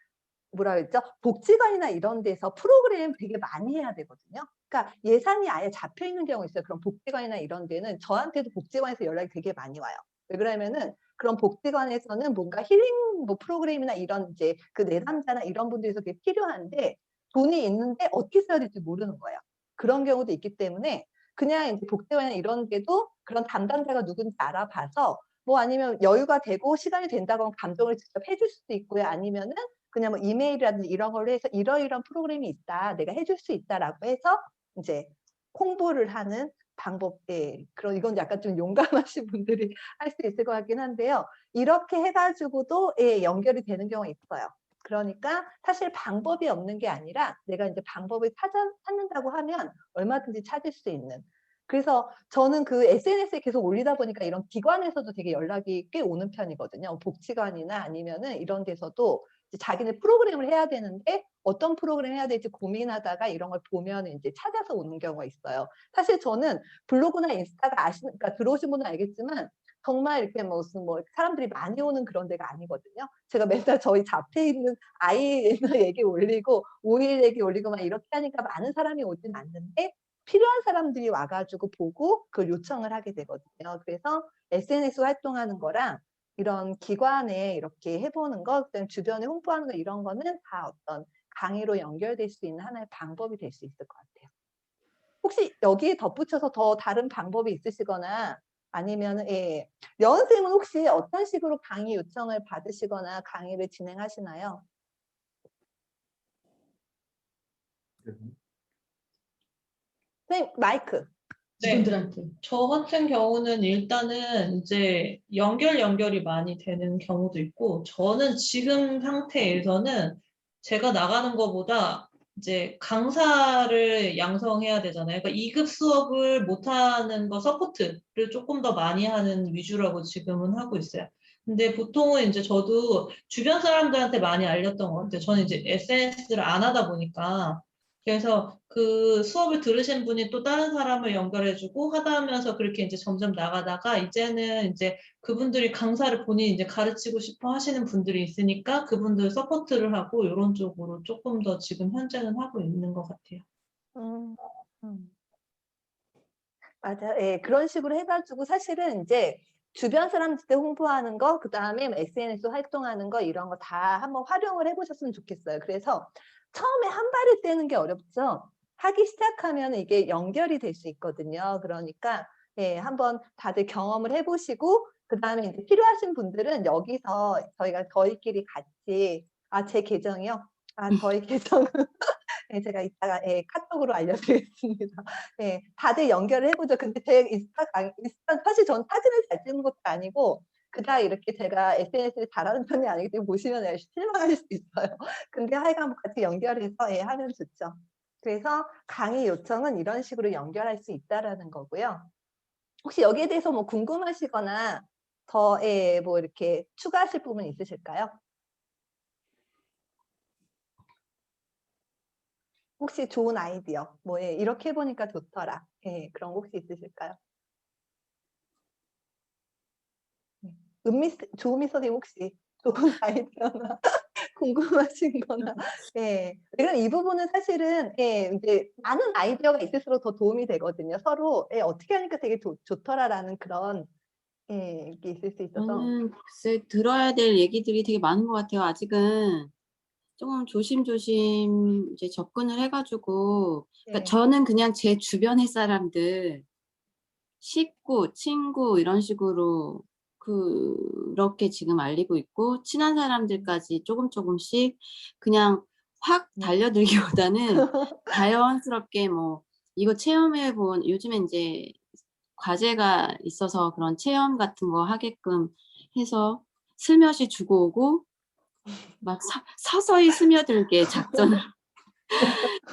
뭐라 그랬죠? 복지관이나 이런 데서 프로그램 되게 많이 해야 되거든요. 그러니까 예산이 아예 잡혀 있는 경우 있어요. 그런 복지관이나 이런 데는 저한테도 복지관에서 연락이 되게 많이 와요. 왜 그러냐면은 그런 복지관에서는 뭔가 힐링 뭐 프로그램이나 이런 이제 그 내담자나 이런 분들에서 그게 필요한데 돈이 있는데 어떻게 써야 될지 모르는 거예요. 그런 경우도 있기 때문에 그냥 이제 복지관이나 이런 데도 그런 담당자가 누군지 알아봐서 뭐 아니면 여유가 되고 시간이 된다고 하면 감정을 직접 해줄 수도 있고요. 아니면은 그냥 뭐 이메일이라든지 이런 걸로 해서 이러이러한 프로그램이 있다. 내가 해줄 수 있다라고 해서 이제 홍보를 하는 방법에 그런 이건 약간 좀 용감하신 분들이 할 수 있을 것 같긴 한데요. 이렇게 해가지고도 예, 연결이 되는 경우가 있어요. 그러니까 사실 방법이 없는 게 아니라 내가 이제 방법을 찾는다고 하면 얼마든지 찾을 수 있는. 그래서 저는 그 SNS에 계속 올리다 보니까 이런 기관에서도 되게 연락이 꽤 오는 편이거든요. 복지관이나 아니면은 이런 데서도 이제 자기네 프로그램을 해야 되는데 어떤 프로그램 해야 될지 고민하다가 이런 걸 보면 이제 찾아서 오는 경우가 있어요. 사실 저는 블로그나 인스타가 그러니까 들어오신 분은 알겠지만 정말 이렇게 무슨 뭐 사람들이 많이 오는 그런 데가 아니거든요. 제가 맨날 저희 잡혀 있는 아이 얘기 올리고 5일 얘기 올리고 막 이렇게 하니까 많은 사람이 오진 않는데 필요한 사람들이 와가지고 보고 그걸 요청을 하게 되거든요. 그래서 SNS 활동하는 거랑 이런 기관에 이렇게 해보는 거, 그다음에 주변에 홍보하는 거 이런 거는 다 어떤 강의로 연결될 수 있는 하나의 방법이 될 수 있을 것 같아요. 혹시 여기에 덧붙여서 더 다른 방법이 있으시거나 아니면 예, 여은 선생님은 혹시 어떤 식으로 강의 요청을 받으시거나 강의를 진행하시나요? 선생님 마이크. 직원들한테. 저 같은 경우는 일단은 이제 연결이 많이 되는 경우도 있고, 저는 지금 상태에서는 제가 나가는 것보다 이제 강사를 양성해야 되잖아요. 그러니까 2급 수업을 못하는 거 서포트를 조금 더 많이 하는 위주라고 지금은 하고 있어요. 근데 보통은 이제 저도 주변 사람들한테 많이 알렸던 것 같아요. 저는 이제 SNS를 안 하다 보니까. 그래서 그 수업을 들으신 분이 또 다른 사람을 연결해주고 하다 하면서 그렇게 이제 점점 나가다가 이제는 이제 그분들이 강사를 본인이 이제 가르치고 싶어 하시는 분들이 있으니까 그분들 서포트를 하고 이런 쪽으로 조금 더 지금 현재는 하고 있는 것 같아요. 음, 맞아요. 예, 그런 식으로 해가지고 사실은 이제 주변 사람들한테 홍보하는 거, 그 다음에 SNS 활동하는 거 이런 거 다 한번 활용을 해보셨으면 좋겠어요. 그래서 처음에 한 발을 떼는 게 어렵죠. 하기 시작하면 이게 연결이 될 수 있거든요. 그러니까 예, 한번 다들 경험을 해보시고 그 다음에 이제 필요하신 분들은 여기서 저희끼리 같이 제 계정이요. 저희 계정은 네, 제가 이따가 예, 카톡으로 알려드리겠습니다. 네, 다들 연결을 해보죠. 근데 제 인스타 사실 전 사진을 잘 찍는 것도 아니고 그닥 이렇게 제가 SNS를 잘하는 편이 아니기 때문에 보시면 실망하실 수 있어요. 근데 하여간 뭐 같이 연결해서 예, 하면 좋죠. 그래서 강의 요청은 이런 식으로 연결할 수 있다라는 거고요. 혹시 여기에 대해서 뭐 궁금하시거나 더 예, 뭐 이렇게 추가하실 부분 있으실까요? 혹시 좋은 아이디어, 뭐, 예, 이렇게 해보니까 좋더라. 예, 그런 거 혹시 있으실까요? 조미 선생님 혹시 좋은 아이디어나 궁금하신 거나, 예. 이런 이 부분은 사실은, 예, 이제 많은 아이디어가 있을수록 더 도움이 되거든요. 서로, 예, 어떻게 하니까 되게 좋더라라는 그런, 예, 게 있을 수 있어서. 저는 글쎄 들어야 될 얘기들이 되게 많은 것 같아요. 아직은 조금 조심조심 이제 접근을 해가지고, 그러니까 예. 저는 그냥 제 주변의 사람들, 식구, 친구 이런 식으로 그렇게 지금 알리고 있고, 친한 사람들까지 조금씩 그냥 확 달려들기보다는 자연스럽게 뭐 이거 체험해본, 요즘에 이제 과제가 있어서 그런 체험 같은 거 하게끔 해서 슬며시 주고 오고 막 서서히 스며들게 작전을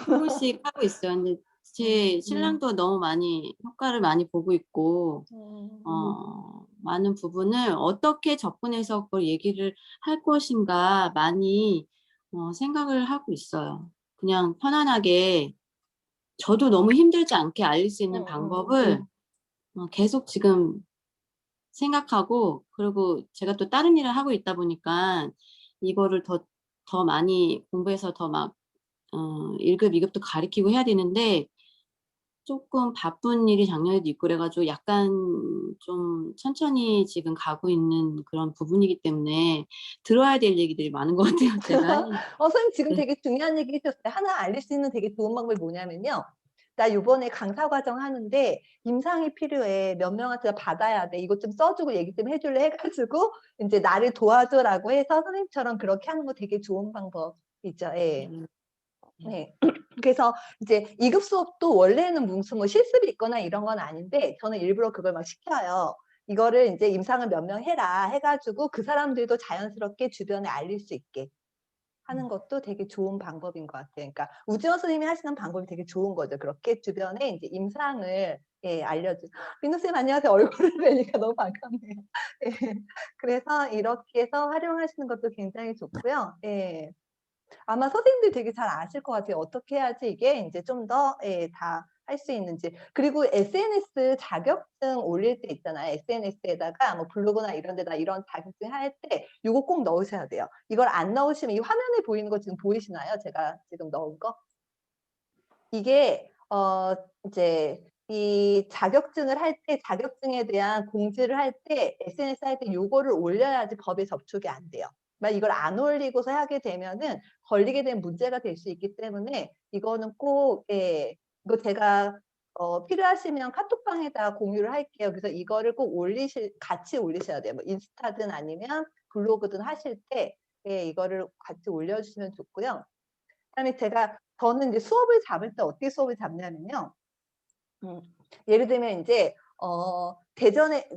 조금씩 하고 있어요. 근데 제 신랑도 너무 많이 효과를 많이 보고 있고 음. 많은 부분을 어떻게 접근해서 그걸 얘기를 할 것인가 많이 생각을 하고 있어요. 그냥 편안하게 저도 너무 힘들지 않게 알릴 수 있는 방법을 계속 지금 생각하고, 그리고 제가 또 다른 일을 하고 있다 보니까 이거를 더 많이 공부해서 더 막 1급, 2급도 가르치고 해야 되는데 조금 바쁜 일이 작년에도 있고 그래 가지고 약간 좀 천천히 지금 가고 있는 그런 부분이기 때문에 들어야 될 얘기들이 많은 것 같아요, 제가. 선생님 지금 네. 되게 중요한 얘기 해주셨어요. 하나 알릴 수 있는 되게 좋은 방법이 뭐냐면요. 나 요번에 강사 과정 하는데 임상이 필요해. 몇 명한테 받아야 돼. 이것 좀 써주고 얘기 좀 해줄래 해가지고 이제 나를 도와줘라고 해서 선생님처럼 그렇게 하는 거 되게 좋은 방법이죠. 예. 네. 그래서 이제 2급 수업도 원래는 무슨 뭐 실습이 있거나 이런 건 아닌데 저는 일부러 그걸 막 시켜요. 이거를 이제 임상을 몇 명 해라 해가지고 그 사람들도 자연스럽게 주변에 알릴 수 있게 하는 것도 되게 좋은 방법인 것 같아요. 그러니까 우지원 선생님이 하시는 방법이 되게 좋은 거죠. 그렇게 주변에 이제 임상을 예, 알려주. 민호 쌤 안녕하세요. 얼굴을 뵈니까 너무 반갑네요. 예. 그래서 이렇게 해서 활용하시는 것도 굉장히 좋고요. 예. 아마 선생님들 되게 잘 아실 것 같아요. 어떻게 해야지 이게 이제 좀 더 예, 다 할 수 있는지. 그리고 SNS 자격증 올릴 때 있잖아요. SNS에다가 뭐 블로그나 이런 데다 이런 자격증 할 때 요거 꼭 넣으셔야 돼요. 이걸 안 넣으시면 이 화면에 보이는 거 지금 보이시나요? 제가 지금 넣은 거? 이게 이제 이 자격증을 할 때 자격증에 대한 공지를 할 때 SNS 할 때 요거를 올려야지 법에 접촉이 안 돼요. 만약 이걸 안 올리고서 하게 되면은 걸리게 되면 문제가 될 수 있기 때문에 이거는 꼭 예, 이거 제가 필요하시면 카톡방에다 공유를 할게요. 그래서 이거를 꼭 같이 올리셔야 돼요. 뭐 인스타든 아니면 블로그든 하실 때 예, 이거를 같이 올려주시면 좋고요. 그다음에 저는 이제 수업을 잡을 때 어떻게 수업을 잡냐면요. 예를 들면 이제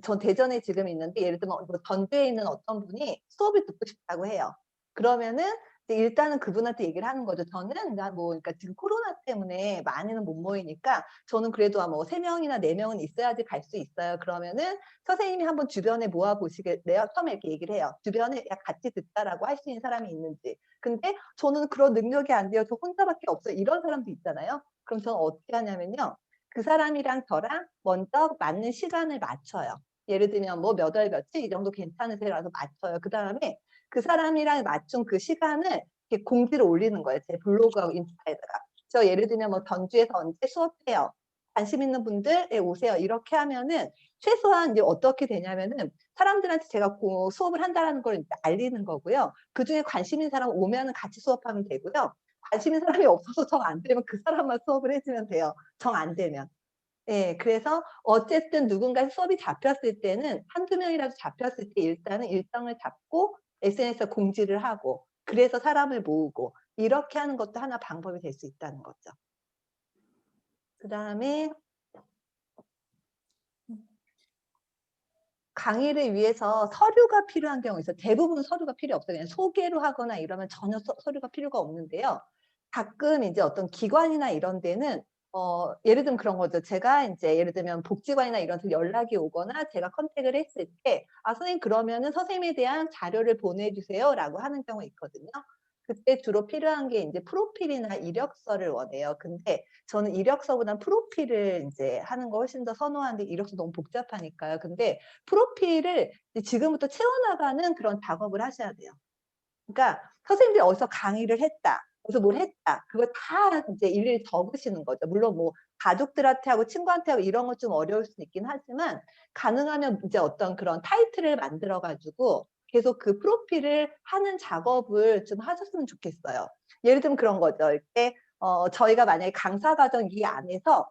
전 대전에 지금 있는데 예를 들면 뭐 전주에 있는 어떤 분이 수업을 듣고 싶다고 해요. 그러면은 이제 일단은 그분한테 얘기를 하는 거죠. 저는 그러니까 지금 코로나 때문에 많이는 못 모이니까 저는 그래도 뭐 3명이나 4명은 있어야지 갈 수 있어요. 그러면은 선생님이 한번 주변에 모아 보시겠네요. 처음에 이렇게 얘기를 해요. 주변에 야 같이 듣자라고 할 수 있는 사람이 있는지. 근데 저는 그런 능력이 안 돼요. 저 혼자밖에 없어요. 이런 사람도 있잖아요. 그럼 저는 어떻게 하냐면요. 그 사람이랑 저랑 먼저 맞는 시간을 맞춰요. 예를 들면 뭐 몇 월 며칠 이 정도 괜찮으세요라서 맞춰요. 그다음에 그 사람이랑 맞춘 그 시간을 이렇게 공지를 올리는 거예요. 제 블로그하고 인스타에다가. 저 예를 들면 뭐 전주에서 언제 수업해요. 관심 있는 분들 오세요. 이렇게 하면은 최소한 이제 어떻게 되냐면은 사람들한테 제가 수업을 한다라는 걸 이제 알리는 거고요. 그중에 관심 있는 사람 오면은 같이 수업하면 되고요. 관심 있는 사람이 없어서 정 안 되면 그 사람만 수업을 해주면 돼요. 정 안 되면. 예, 그래서 어쨌든 누군가 수업이 잡혔을 때는 한두 명이라도 잡혔을 때 일단은 일정을 잡고 SNS에 공지를 하고 그래서 사람을 모으고 이렇게 하는 것도 하나 방법이 될 수 있다는 거죠. 그다음에 강의를 위해서 서류가 필요한 경우 있어요. 대부분 서류가 필요 없어요. 그냥 소개로 하거나 이러면 전혀 서류가 필요가 없는데요. 가끔 이제 어떤 기관이나 이런 데는 예를 들면 그런 거죠. 제가 이제 예를 들면 복지관이나 이런 데서 연락이 오거나 제가 컨택을 했을 때 선생님 그러면은 선생님에 대한 자료를 보내주세요라고 하는 경우가 있거든요. 그때 주로 필요한 게 이제 프로필이나 이력서를 원해요. 근데 저는 이력서보단 프로필을 이제 하는 거 훨씬 더 선호하는데 이력서 너무 복잡하니까요. 근데 프로필을 지금부터 채워나가는 그런 작업을 하셔야 돼요. 그러니까 선생님들이 어디서 강의를 했다. 어디서 뭘 했다. 그걸 다 이제 일일이 적으시는 거죠. 물론 뭐 가족들한테 하고 친구한테 하고 이런 건 좀 어려울 수는 있긴 하지만 가능하면 이제 어떤 그런 타이틀을 만들어 가지고 계속 그 프로필을 하는 작업을 좀 하셨으면 좋겠어요. 예를 들면 그런 거죠. 이렇게 저희가 만약에 강사 과정 이 안에서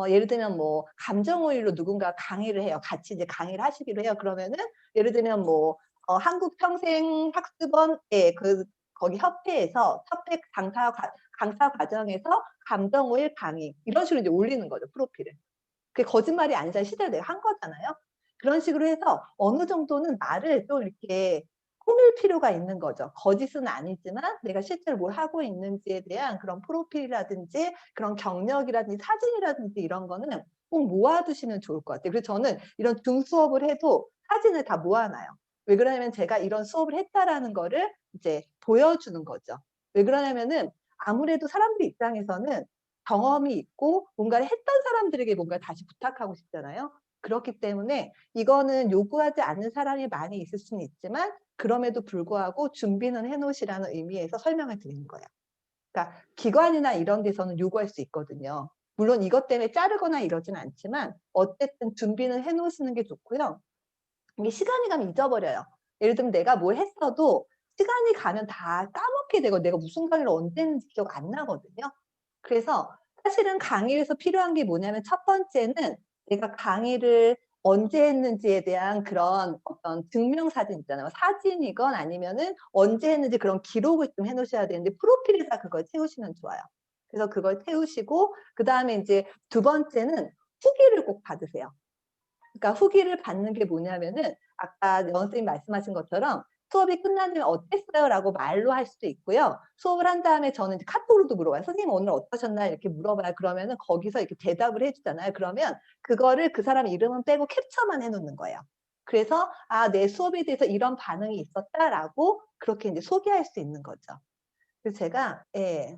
예를 들면 뭐 감정오일로 누군가 강의를 해요. 같이 이제 강의를 하시기로 해요. 그러면은 예를 들면 뭐 한국평생학습원 거기 협회에서 협회 강사 과정에서 감정오일 강의 이런 식으로 이제 올리는 거죠, 프로필을. 그게 거짓말이 아니잖아요. 시대를 내가 한 거잖아요. 그런 식으로 해서 어느 정도는 나를 좀 이렇게 꾸밀 필요가 있는 거죠. 거짓은 아니지만 내가 실제로 뭘 하고 있는지에 대한 그런 프로필이라든지 그런 경력이라든지 사진이라든지 이런 거는 꼭 모아두시면 좋을 것 같아요. 그래서 저는 이런 중 수업을 해도 사진을 다 모아놔요. 왜 그러냐면 제가 이런 수업을 했다라는 거를 이제 보여주는 거죠. 왜 그러냐면은 아무래도 사람들 입장에서는 경험이 있고 뭔가를 했던 사람들에게 뭔가를 다시 부탁하고 싶잖아요. 그렇기 때문에 이거는 요구하지 않는 사람이 많이 있을 수는 있지만 그럼에도 불구하고 준비는 해 놓으시라는 의미에서 설명을 드리는 거예요. 그러니까 기관이나 이런 데서는 요구할 수 있거든요. 물론 이것 때문에 자르거나 이러진 않지만 어쨌든 준비는 해 놓으시는 게 좋고요. 이게 시간이 가면 잊어버려요. 예를 들면 내가 뭘 했어도 시간이 가면 다 까먹게 되고 내가 무슨 강의를 언제 했는지 기억 안 나거든요. 그래서 사실은 강의에서 필요한 게 뭐냐면 첫 번째는 내가 강의를 언제 했는지에 대한 그런 어떤 증명사진 있잖아요. 사진이건 아니면은 언제 했는지 그런 기록을 좀 해 놓으셔야 되는데 프로필에다 그걸 채우시면 좋아요. 그래서 그걸 채우시고 그다음에 인제 두 번째는 후기를 꼭 받으세요. 그러니까 후기를 받는 게 뭐냐면은 아까 연 선생님 말씀하신 것처럼 수업이 끝난 다음에 "어땠어요?"라고 말로 할 수도 있고요. 수업을 한 다음에 저는 이제 카톡으로도 물어봐요. "선생님 오늘 어떠셨나요?" 이렇게 물어봐요. 그러면은 거기서 이렇게 대답을 해 주잖아요. 그러면 그거를 그 사람 이름은 빼고 캡처만 해 놓는 거예요. 그래서 '아 내 수업에 대해서 이런 반응이 있었다.'라고 그렇게 인제 소개할 수 있는 거죠. 그래서 제가 예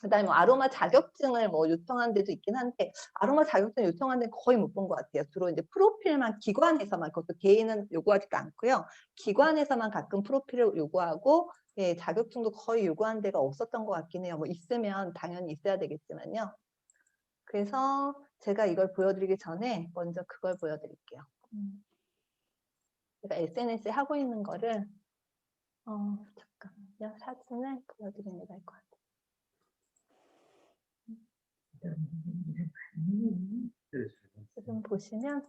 그다음에 뭐 아로마 자격증을 뭐 요청하는 데도 있긴 한데 아로마 자격증 요청하는 데는 거의 못 본 것 같아요. 주로 이제 프로필만 기관에서만 그것도 개인은 요구하지도 않고요. 기관에서만 가끔 프로필을 요구하고 예 자격증도 거의 요구하는 데가 없었던 것 같긴 해요. 뭐 있으면 당연히 있어야 되겠지만요. 그래서 제가 이걸 보여드리기 전에 먼저 그걸 보여드릴게요. 제가 SNS에 하고 있는 거를 잠깐만요. 사진을 보여드리는 게 나을 것 같아요. 지금 보시면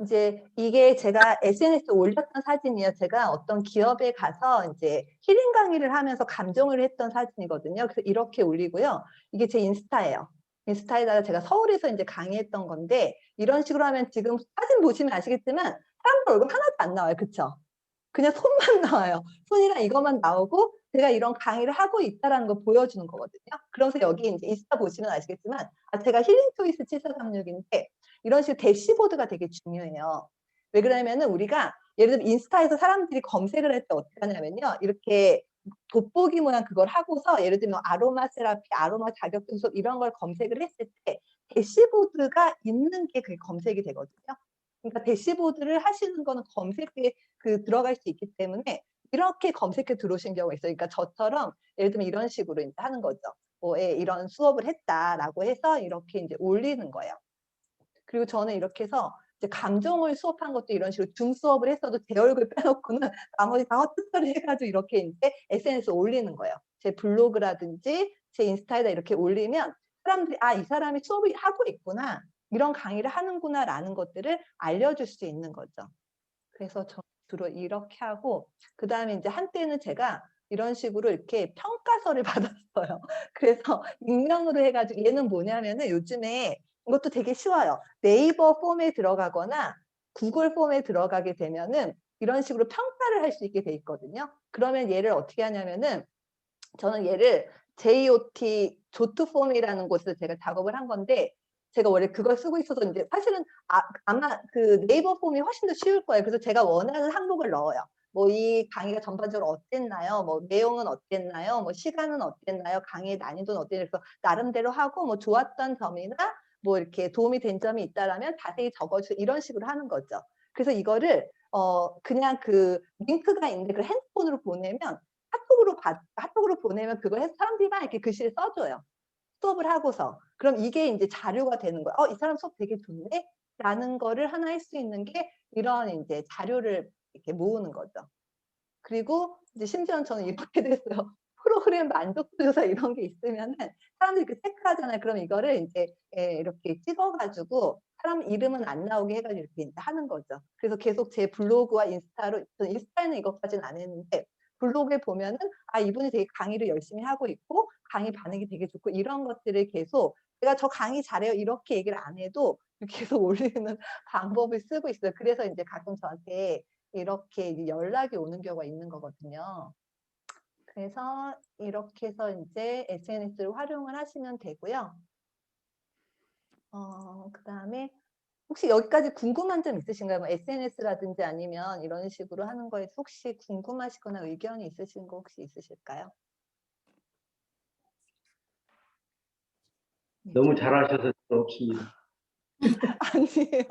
이제 이게 제가 SNS에 올렸던 사진이에요. 제가 어떤 기업에 가서 이제 힐링 강의를 하면서 감정을 했던 사진이거든요. 그래서 이렇게 올리고요. 이게 제 인스타예요. 인스타에다가 제가 서울에서 이제 강의했던 건데 이런 식으로 하면 지금 사진 보시면 아시겠지만 사람들 얼굴 하나도 안 나와요. 그쵸? 그냥 손만 나와요. 손이랑 이것만 나오고 제가 이런 강의를 하고 있다라는 걸 보여주는 거거든요. 그래서 여기 인제 인스타 보시면 아시겠지만 제가 힐링 초이스 7436인데 이런 식으로 대시보드가 되게 중요해요. 왜 그러냐면은 우리가 예를 들면 인스타에서 사람들이 검색을 할 때 어떻게 하냐면요. 이렇게 돋보기 모양 그걸 하고서 예를 들면 아로마 세라피, 아로마 자격증 수업 이런 걸 검색을 했을 때 대시보드가 있는 게 그게 검색이 되거든요. 그러니까 대시보드를 하시는 거는 검색에 들어갈 수 있기 때문에 이렇게 검색해 들어오신 경우가 있어요. 그러니까 저처럼 예를 들면 이런 식으로 인제 하는 거죠. 뭐 예 "이런 수업을 했다."라고 해서 이렇게 인제 올리는 거예요. 그리고 저는 이렇게 해서 이제 감정을 수업한 것도 이런 식으로 줌 수업을 했어도 제 얼굴 빼놓고는 나머지 다 헛짓소리 해 가지고 이렇게 인제 SNS에 올리는 거예요. 제 블로그라든지 제 인스타에다 이렇게 올리면 사람들이 '아 이 사람이 수업을 하고 있구나. 이런 강의를 하는구나.'라는 것들을 알려줄 수 있는 거죠. 그래서 저 주로 이렇게 하고 그다음에 인제 한때는 제가 이런 식으로 이렇게 평가서를 받았어요. 그래서 익명으로 해 가지고 얘는 뭐냐면은 요즘에 이것도 되게 쉬워요. 네이버 폼에 들어가거나 구글 폼에 들어가게 되면은 이런 식으로 평가를 할 수 있게 돼 있거든요. 그러면 얘를 어떻게 하냐면은 저는 얘를 조트 폼이라는 곳에서 제가 작업을 한 건데 제가 원래 그걸 쓰고 있어서 인제 사실은 아마 그 네이버 폼이 훨씬 더 쉬울 거예요. 그래서 제가 원하는 항목을 넣어요. 뭐 "이 강의가 전반적으로 어땠나요? 뭐 내용은 어땠나요? 뭐 시간은 어땠나요? 강의의 난이도는 어땠나요?" 그래서 나름대로 하고 뭐 좋았던 점이나 뭐 이렇게 도움이 된 점이 있다라면 자세히 적어 주세요. 이런 식으로 하는 거죠. 그래서 이거를 그냥 그 링크가 있는데 그걸 핸드폰으로 보내면 카톡으로 보내면 그걸 해서 사람들이 막 이렇게 글씨를 써 줘요. 수업을 하고서. 그럼 이게 인제 자료가 되는 거야. '어 이 사람 수업 되게 좋네.' 라는 거를 하나 할 수 있는 게 이런 인제 자료를 이렇게 모으는 거죠. 그리고 이제 심지어는 저는 이렇게도 했어요. 프로그램 만족도 조사 이런 게 있으면은 사람들이 그 체크하잖아요. 그럼 이거를 인제 예 이렇게 찍어 가지고 사람 이름은 안 나오게 해 가지고 이렇게 인제 하는 거죠. 그래서 계속 제 블로그와 인스타로 저는 인스타에는 이것까지는 안 했는데 블로그에 보면은 이분이 되게 강의를 열심히 하고 있고 강의 반응이 되게 좋고 이런 것들을 계속 제가 "저 강의 잘해요." 이렇게 얘기를 안 해도 계속 올리는 방법을 쓰고 있어요. 그래서 인제 가끔 저한테 이렇게 이제 연락이 오는 경우가 있는 거거든요. 그래서 이렇게 해서 이제 SNS를 활용을 하시면 되고요. 그다음에 혹시 여기까지 궁금한 점 있으신가요? 뭐 SNS라든지 아니면 이런 식으로 하는 거에 혹시 궁금하시거나 의견이 있으신 거 혹시 있으실까요? 네, 너무 잘하셔서 없습니다. 아니에요.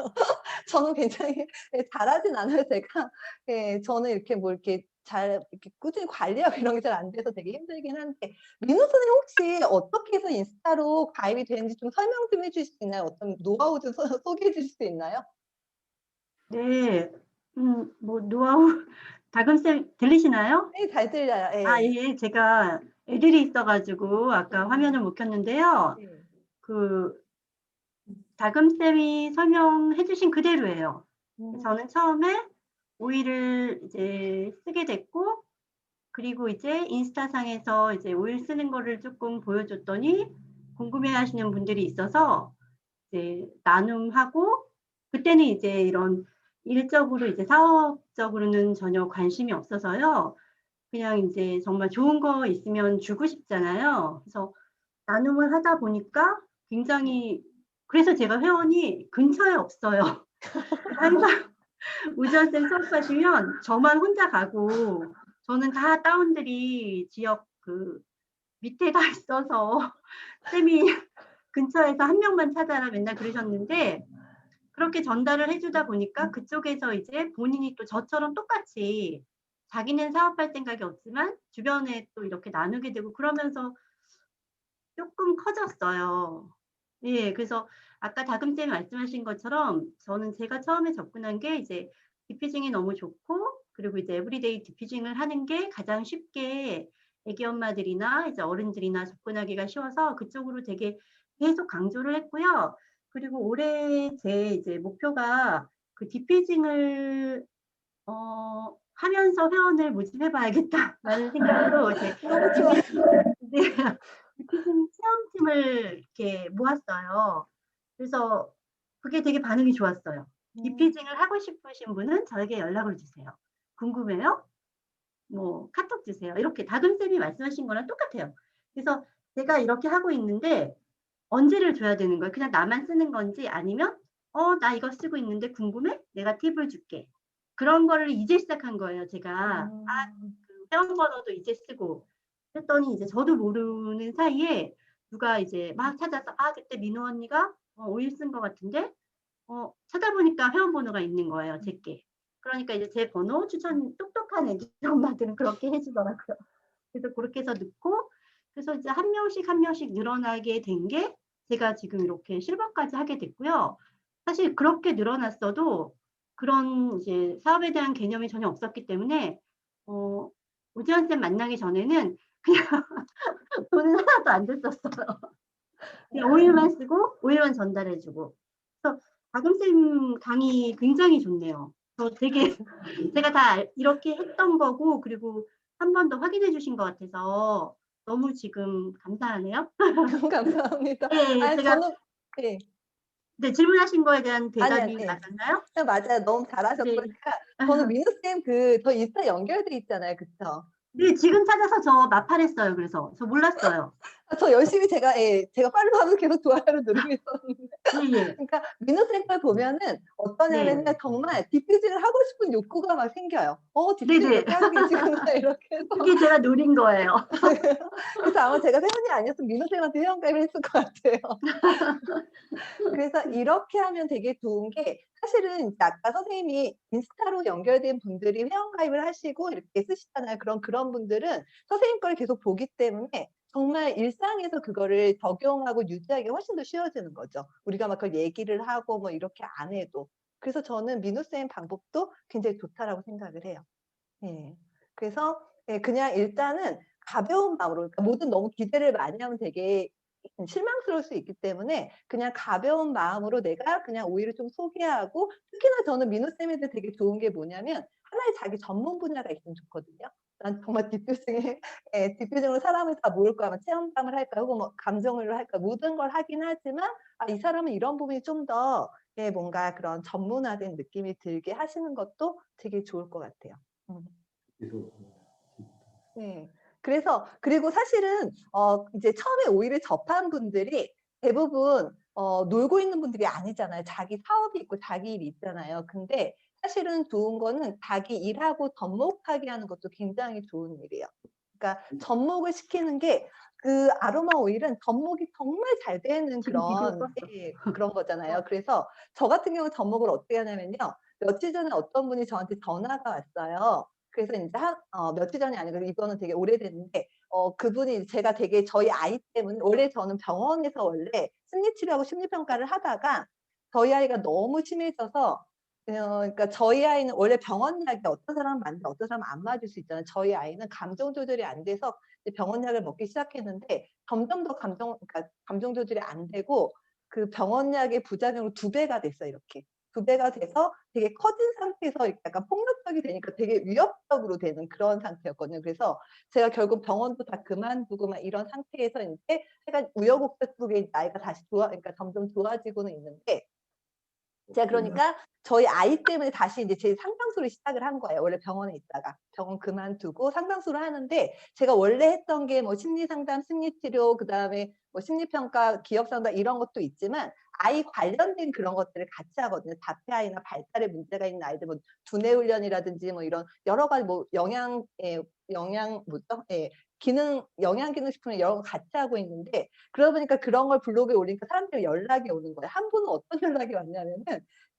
저는 굉장히 예 잘하진 않아요 제가. 예 저는 이렇게 뭐 이렇게 잘 이렇게 꾸준히 관리하고 이런 게 잘 안 돼서 되게 힘들긴 한데 민호 선생님 혹시 어떻게 해서 인스타로 가입이 되는지 좀 설명 좀 해 주실 수 있나요? 어떤 노하우 좀 소개해 주실 수 있나요? 네. 뭐 노하우 다금쌤 들리시나요? 네 잘 들려요. 아, 예. 예. 제가 애들이 있어 가지고 아까 화면을 못 켰는데요. 네. 그 다금쌤이 설명해 주신 그대로예요. 저는 처음에 오일을 이제 쓰게 됐고, 그리고 이제 인스타상에서 이제 오일 쓰는 거를 조금 보여줬더니 궁금해하시는 분들이 있어서 이제 나눔하고, 그때는 이제 이런 일적으로 이제 사업적으로는 전혀 관심이 없어서요. 그냥 이제 정말 좋은 거 있으면 주고 싶잖아요. 그래서 나눔을 하다 보니까 굉장히, 그래서 제가 회원이 근처에 없어요. 항상 우지환 쌤 수업하시면 저만 혼자 가고, 저는 다 다운들이 지역 그 밑에 다 있어서 쌤이 근처에서 한 명만 찾아라 맨날 그러셨는데, 그렇게 전달을 해주다 보니까 그쪽에서 이제 본인이 또 저처럼 똑같이 자기는 사업할 생각이 없지만 주변에 또 이렇게 나누게 되고 그러면서 조금 커졌어요. 예, 그래서 아까 다금쌤이 말씀하신 것처럼 저는 제가 처음에 접근한 게 이제 디피징이 너무 좋고, 그리고 이제 에브리데이 디피징을 하는 게 가장 쉽게 애기 엄마들이나 이제 어른들이나 접근하기가 쉬워서 그쪽으로 되게 계속 강조를 했고요. 그리고 올해 제 이제 목표가 그 디피징을 하면서 회원을 모집해 봐야겠다라는 생각으로 이제 너무 좋아요. 디피징 체험팀을 이렇게 모았어요. 그래서 그게 되게 반응이 좋았어요. 디피징을 하고 싶으신 분은 저에게 연락을 주세요. 궁금해요? 뭐 카톡 주세요. 이렇게 다금쌤이 말씀하신 거랑 똑같아요. 그래서 제가 이렇게 하고 있는데 언제를 줘야 되는 거예요? 그냥 나만 쓰는 건지, 아니면 나 이거 쓰고 있는데 궁금해? 내가 팁을 줄게. 그런 거를 이제 시작한 거예요. 제가 그 회원 번호도 이제 쓰고 했더니 이제 저도 모르는 사이에 누가 이제 막 찾아서 그때 민호 언니가 오일 쓴 것 같은데 찾아보니까 회원 번호가 있는 거예요. 제게. 그러니까 이제 제 번호 추천, 똑똑한 애기 엄마들은 그렇게 해주더라고요. 그래서 그렇게 해서 넣고, 그래서 이제 한 명씩 늘어나게 된 게 제가 지금 이렇게 실버까지 하게 됐고요. 사실 그렇게 늘어났어도 그런 이제 사업에 대한 개념이 전혀 없었기 때문에 오지환 쌤 만나기 전에는 그냥 돈은 하나도 안 됐었어요. 그냥 오일만 쓰고 오일만 전달해주고. 그래서 다금쌤 강의 굉장히 좋네요. 저 되게 제가 다 이렇게 했던 거고, 그리고 한 번 더 확인해 주신 것 같아서 너무 지금 감사하네요. 감사합니다. 네, 아니 제가 저는 예. 네, 질문하신 거에 대한 아니, 대답이 아니. 맞았나요? 네 맞아요. 너무 잘하셨고요. 네. 그러니까 저는 민호 쌤 저 인스타 연결돼 있잖아요. 그쵸? 네, 지금 찾아서 저 마팔했어요. 그래서 저 몰랐어요. 저 열심히 제가 팔로우하면서 계속 좋아요를 누르고 있었는데 예. 그러니까 민호 쌤 걸 보면은 어떠냐면은 네. 정말 디퓨징을 하고 싶은 욕구가 막 생겨요. 디퓨징 네네. 이렇게 하고 계시구나 이렇게 해서 그게 제가 노린 거예요. 그래서 아마 제가 회원이 아니었으면 민호 쌤한테 회원가입을 했을 것 같아요. 그래서 이렇게 하면 되게 좋은 게 사실은 이제 아까 선생님이 인스타로 연결된 분들이 회원가입을 하시고 이렇게 쓰시잖아요. 그런 분들은 선생님 걸 계속 보기 때문에 정말 일상에서 그거를 적용하고 유지하기가 훨씬 더 쉬워지는 거죠. 우리가 막 그걸 얘기를 하고 뭐 이렇게 안 해도. 그래서 저는 민호 쌤 방법도 굉장히 좋다라고 생각을 해요. 예. 그래서 그냥 일단은 가벼운 마음으로, 그러니까 뭐든 너무 기대를 많이 하면 되게 실망스러울 수 있기 때문에 그냥 가벼운 마음으로 내가 그냥 오히려 좀 소개하고, 특히나 저는 민호 쌤한테 되게 좋은 게 뭐냐면 하나의 자기 전문 분야가 있으면 좋거든요. 난 정말 디퓨징에 디퓨징으로 사람을 다 모을 거야. 체험담을 할까 혹은 뭐 감정을 할까 모든 걸 하긴 하지만 이 사람은 이런 부분이 좀 더 뭔가 그런 전문화된 느낌이 들게 하시는 것도 되게 좋을 것 같아요. 네. 그래서 그리고 사실은 이제 처음에 오이를 접한 분들이 대부분 놀고 있는 분들이 아니잖아요. 자기 사업이 있고 자기 일이 있잖아요. 근데 사실은 좋은 거는 자기 일하고 접목하게 하는 것도 굉장히 좋은 일이에요. 그러니까 접목을 시키는 게 그 아로마 오일은 접목이 정말 잘 되는 지금 비디오 그런 그런 거잖아요. 그래서 저 같은 경우는 접목을 어떻게 하냐면요. 며칠 전에 어떤 분이 저한테 전화가 왔어요. 그래서 인제 며칠 전이 아니고 이거는 되게 오래됐는데 그분이 제가 되게 저희 아이 때문에 원래 저는 병원에서 원래 심리치료하고 심리평가를 하다가 저희 아이가 너무 심해져서 그러니까 저희 아이는 원래 병원 약이 어떤 사람은 맞는데 어떤 사람은 안 맞을 수 있잖아요. 저희 아이는 감정 조절이 안 돼서 이제 병원 약을 먹기 시작했는데 점점 더 그러니까 감정 조절이 안 되고 그 병원 약의 부작용으로 2배가 됐어요, 이렇게. 2배가 돼서 되게 커진 상태에서 이렇게 약간 폭력적이 되니까 되게 위협적으로 되는 그런 상태였거든요. 그래서 제가 결국 병원도 다 그만두고 막 이런 상태에서 인제 약간 우여곡절 속에 아이가 다시 그러니까 점점 좋아지고는 있는데 제가 그러니까 저희 아이 때문에 다시 인제 제 상담소를 시작을 한 거예요. 원래 병원에 있다가. 병원 그만두고 상담소를 하는데 제가 원래 했던 게 뭐 심리상담, 심리치료 그다음에 뭐 심리평가, 기억상담 이런 것도 있지만 아이 관련된 그런 것들을 같이 하거든요. 자폐 아이나 발달에 문제가 있는 아이들 뭐 두뇌 훈련이라든지 뭐 이런 여러 가지 뭐 영양 뭐죠? 예. 영양 기능 식품 여러 거 같이 하고 있는데 그러다 보니까 그런 걸 블로그에 올리니까 사람들이 연락이 오는 거예요. 한 분은 어떤 연락이 왔냐면은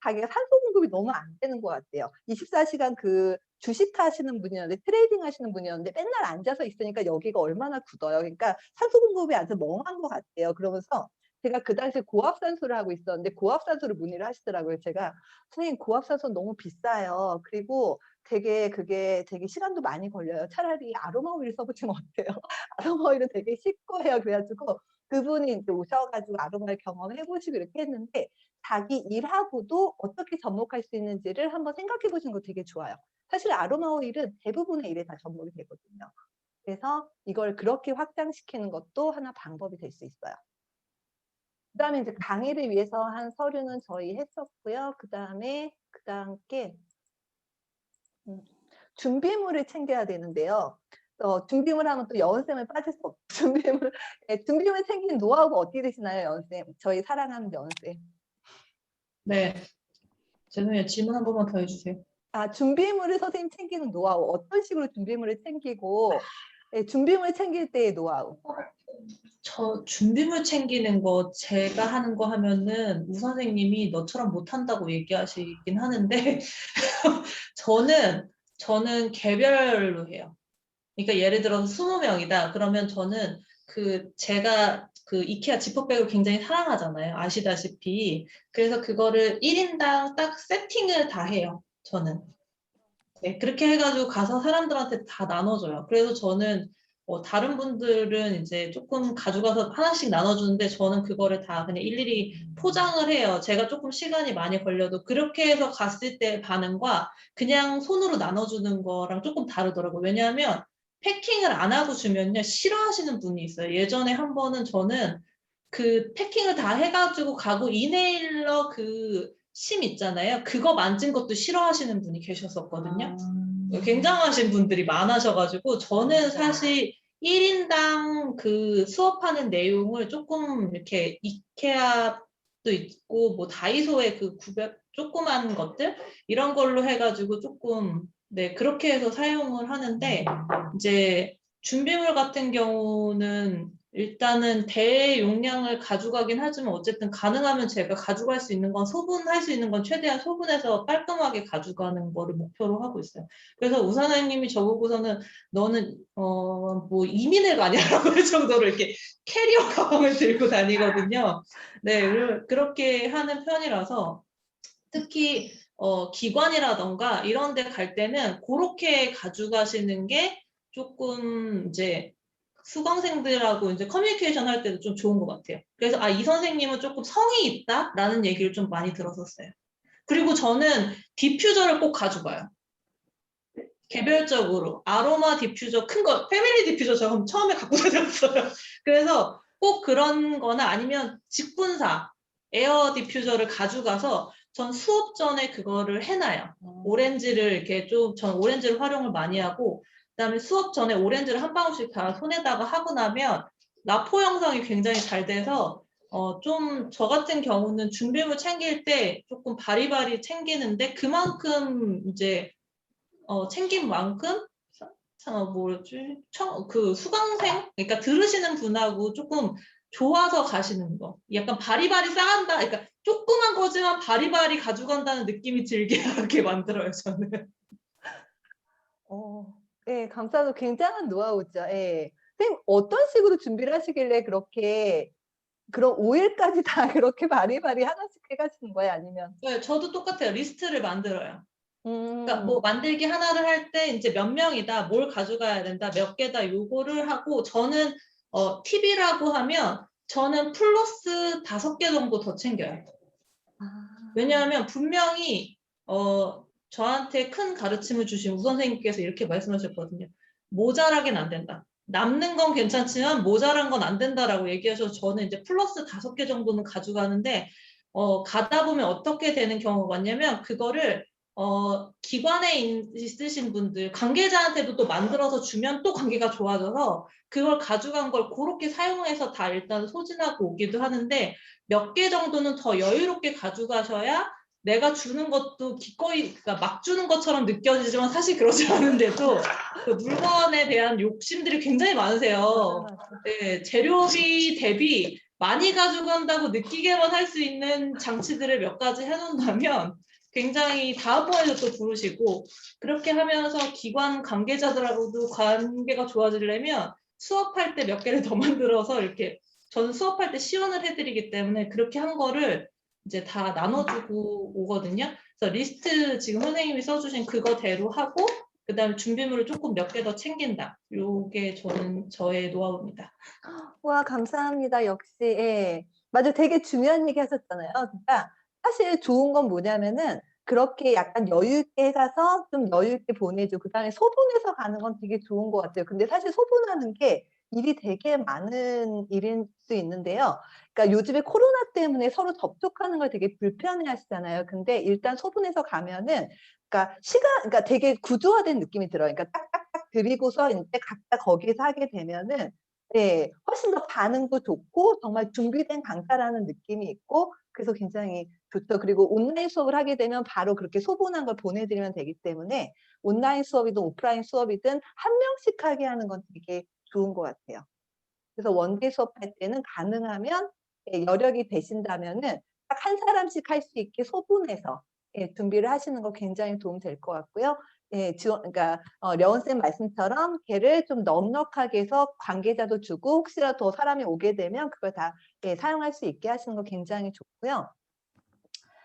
자기가 산소 공급이 너무 안 되는 것 같대요. 24시간 그 주식하시는 분이었는데 트레이딩 하시는 분이었는데 맨날 앉아서 있으니까 여기가 얼마나 굳어요. 그러니까 산소 공급이 안 돼서 멍한 것 같대요. 그러면서 제가 그 당시에 고압산소를 하고 있었는데 고압산소를 문의를 하시더라고요. 제가 "선생님 고압산소는 너무 비싸요. 그리고 그게 되게 시간도 많이 걸려요. 차라리 아로마 오일 써 보시면 어때요?" 아로마 오일은 되게 쉽고 해요. 그래 가지고 그분이 인제 오셔 가지고 아로마를 경험해 보시고 이렇게 했는데 자기 일하고도 어떻게 접목할 수 있는지를 한번 생각해 보시는 거 되게 좋아요. 사실 아로마 오일은 대부분의 일에 다 접목이 되거든요. 그래서 이걸 그렇게 확장시키는 것도 하나 방법이 될 수 있어요. 그다음에 인제 강의를 위해서 한 서류는 저희 했었고요. 그다음 게 준비물을 챙겨야 되는데요. 준비물 하면 또 여원쌤은 빠질 수 없죠. 준비물 챙기는 노하우가 어떻게 되시나요, 여원쌤? 저희 사랑하는 여원쌤. 네. 죄송해요. 질문 한 번만 더 해주세요. 준비물을 선생님 챙기는 노하우. 어떤 식으로 준비물을 챙기고 준비물 챙길 때의 노하우. 저 준비물 챙기는 거 제가 하는 거 하면은 우 선생님이 너처럼 못한다고 얘기하시긴 하는데 저는 개별로 해요. 그러니까 예를 들어서 20명이다. 그러면 저는 제가 이케아 지퍼백을 굉장히 사랑하잖아요. 아시다시피. 그래서 그거를 1인당 딱 세팅을 다 해요. 저는. 네, 그렇게 해가지고 가서 사람들한테 다 나눠줘요. 그래서 저는 다른 분들은 이제 조금 가져가서 하나씩 나눠주는데 저는 그거를 다 그냥 일일이 포장을 해요. 제가 조금 시간이 많이 걸려도 그렇게 해서 갔을 때 반응과 그냥 손으로 나눠주는 거랑 조금 다르더라고요. 왜냐하면 패킹을 안 하고 주면요 싫어하시는 분이 있어요. 예전에 한 번은 저는 그 패킹을 다 해가지고 가고 이네일러 심 있잖아요. 그거 만진 것도 싫어하시는 분이 계셨었거든요. 굉장하신 분들이 많으셔가지고 저는 사실 1인당 수업하는 내용을 조금 이렇게 이케아도 있고 뭐 다이소의 조그만 것들 이런 걸로 해가지고 조금 네 그렇게 해서 사용을 하는데 이제 준비물 같은 경우는 일단은 대용량을 가져가긴 하지만 어쨌든 가능하면 제가 가져갈 수 있는 건 소분할 수 있는 건 최대한 소분해서 깔끔하게 가져가는 거를 목표로 하고 있어요. 그래서 우사장님이 저보고서는 너는 뭐 이민을 가냐라고 할 정도로 이렇게 캐리어 가방을 들고 다니거든요. 네, 그렇게 하는 편이라서 특히 기관이라던가 이런 데 갈 때는 그렇게 가져가시는 게 조금 이제 수강생들하고 이제 커뮤니케이션 할 때도 좀 좋은 것 같아요. 그래서 이 선생님은 조금 성이 있다라는 얘기를 좀 많이 들었었어요. 그리고 저는 디퓨저를 꼭 가져가요. 개별적으로 아로마 디퓨저 큰 거, 패밀리 디퓨저 저 처음에 갖고 다녔어요. 그래서 꼭 그런 거나 아니면 직분사 에어 디퓨저를 가져가서 전 수업 전에 그거를 해놔요. 오렌지를 이렇게 전 오렌지를 활용을 많이 하고, 그다음에 수업 전에 오렌지를 한 방울씩 다 손에다가 하고 나면 나포 형성이 굉장히 잘 돼서 좀 저 같은 경우는 준비물 챙길 때 조금 바리바리 챙기는데 그만큼 이제 챙긴 만큼 뭐였지? 그 수강생? 그러니까 들으시는 분하고 조금 좋아서 가시는 거. 약간 바리바리 싸간다. 그러니까 조그만 거지만 바리바리 가져간다는 느낌이 들게 하게 만들어요, 저는. 예, 감사합니다. 굉장한 노하우죠. 예. 선생님, 어떤 식으로 준비를 하시길래 그렇게 그런 5일까지 다 그렇게 바리바리 하나씩 해가시는 거예요? 아니면? 네, 저도 똑같아요. 리스트를 만들어요. 그러니까 음, 뭐 만들기 하나를 할 때 이제 몇 명이다, 뭘 가져가야 된다, 몇 개다, 요거를 하고 저는 팁이라고 하면 저는 플러스 5개 정도 더 챙겨요. 왜냐하면 분명히 저한테 큰 가르침을 주신 우 선생님께서 이렇게 말씀하셨거든요. 모자라긴 안 된다. 남는 건 괜찮지만 모자란 건 안 된다라고 얘기하셔서 저는 이제 플러스 5개 정도는 가져가는데 가다 보면 어떻게 되는 경우가 많냐면 그거를 기관에 있으신 분들 관계자한테도 또 만들어서 주면 또 관계가 좋아져서 그걸 가져간 걸 그렇게 사용해서 다 일단 소진하고 오기도 하는데 몇 개 정도는 더 여유롭게 가져가셔야 내가 주는 것도 기꺼이 그러니까 막 주는 것처럼 느껴지지만 사실 그러지 않은데도 그 물건에 대한 욕심들이 굉장히 많으세요. 네, 재료비 대비 많이 가져간다고 느끼게만 할 수 있는 장치들을 몇 가지 해놓는다면 굉장히 다음번에도 또 부르시고 그렇게 하면서 기관 관계자들하고도 관계가 좋아지려면 수업할 때 몇 개를 더 만들어서 이렇게 저는 수업할 때 시연을 해드리기 때문에 그렇게 한 거를 이제 다 나눠주고 오거든요. 그래서 리스트 지금 선생님이 써주신 그거대로 하고 그다음에 준비물을 조금 몇 개 더 챙긴다. 요게 저는 저의 노하우입니다. 와, 감사합니다. 역시, 예. 맞아. 되게 중요한 얘기 하셨잖아요. 그러니까 사실 좋은 건 뭐냐면은 그렇게 약간 여유 있게 해가서 좀 여유 있게 보내주고 그다음에 소분해서 가는 건 되게 좋은 것 같아요. 근데 사실 소분하는 게 일이 되게 많은 일일 수 있는데요. 그러니까 요즘에 코로나 때문에 서로 접촉하는 걸 되게 불편해 하시잖아요. 근데 일단 소분해서 가면은 그러니까 되게 구조화된 느낌이 들어요. 그러니까 딱딱딱 드리고서 이제 각자 거기에서 하게 되면은 네, 훨씬 더 반응도 좋고 정말 준비된 강사라는 느낌이 있고 그래서 굉장히 좋죠. 그리고 온라인 수업을 하게 되면 바로 그렇게 소분한 걸 보내드리면 되기 때문에 온라인 수업이든 오프라인 수업이든 한 명씩 하게 하는 건 되게 좋은 것 같아요. 그래서 원데이 수업할 때는 가능하면 예, 여력이 되신다면은 딱 한 사람씩 할 수 있게 소분해서 예, 준비를 하시는 거 굉장히 도움 될 것 같고요. 예, 그러니까 려운쌤 말씀처럼 걔를 좀 넉넉하게 해서 관계자도 주고 혹시라도 더 사람이 오게 되면 그걸 다 예, 사용할 수 있게 하시는 거 굉장히 좋고요.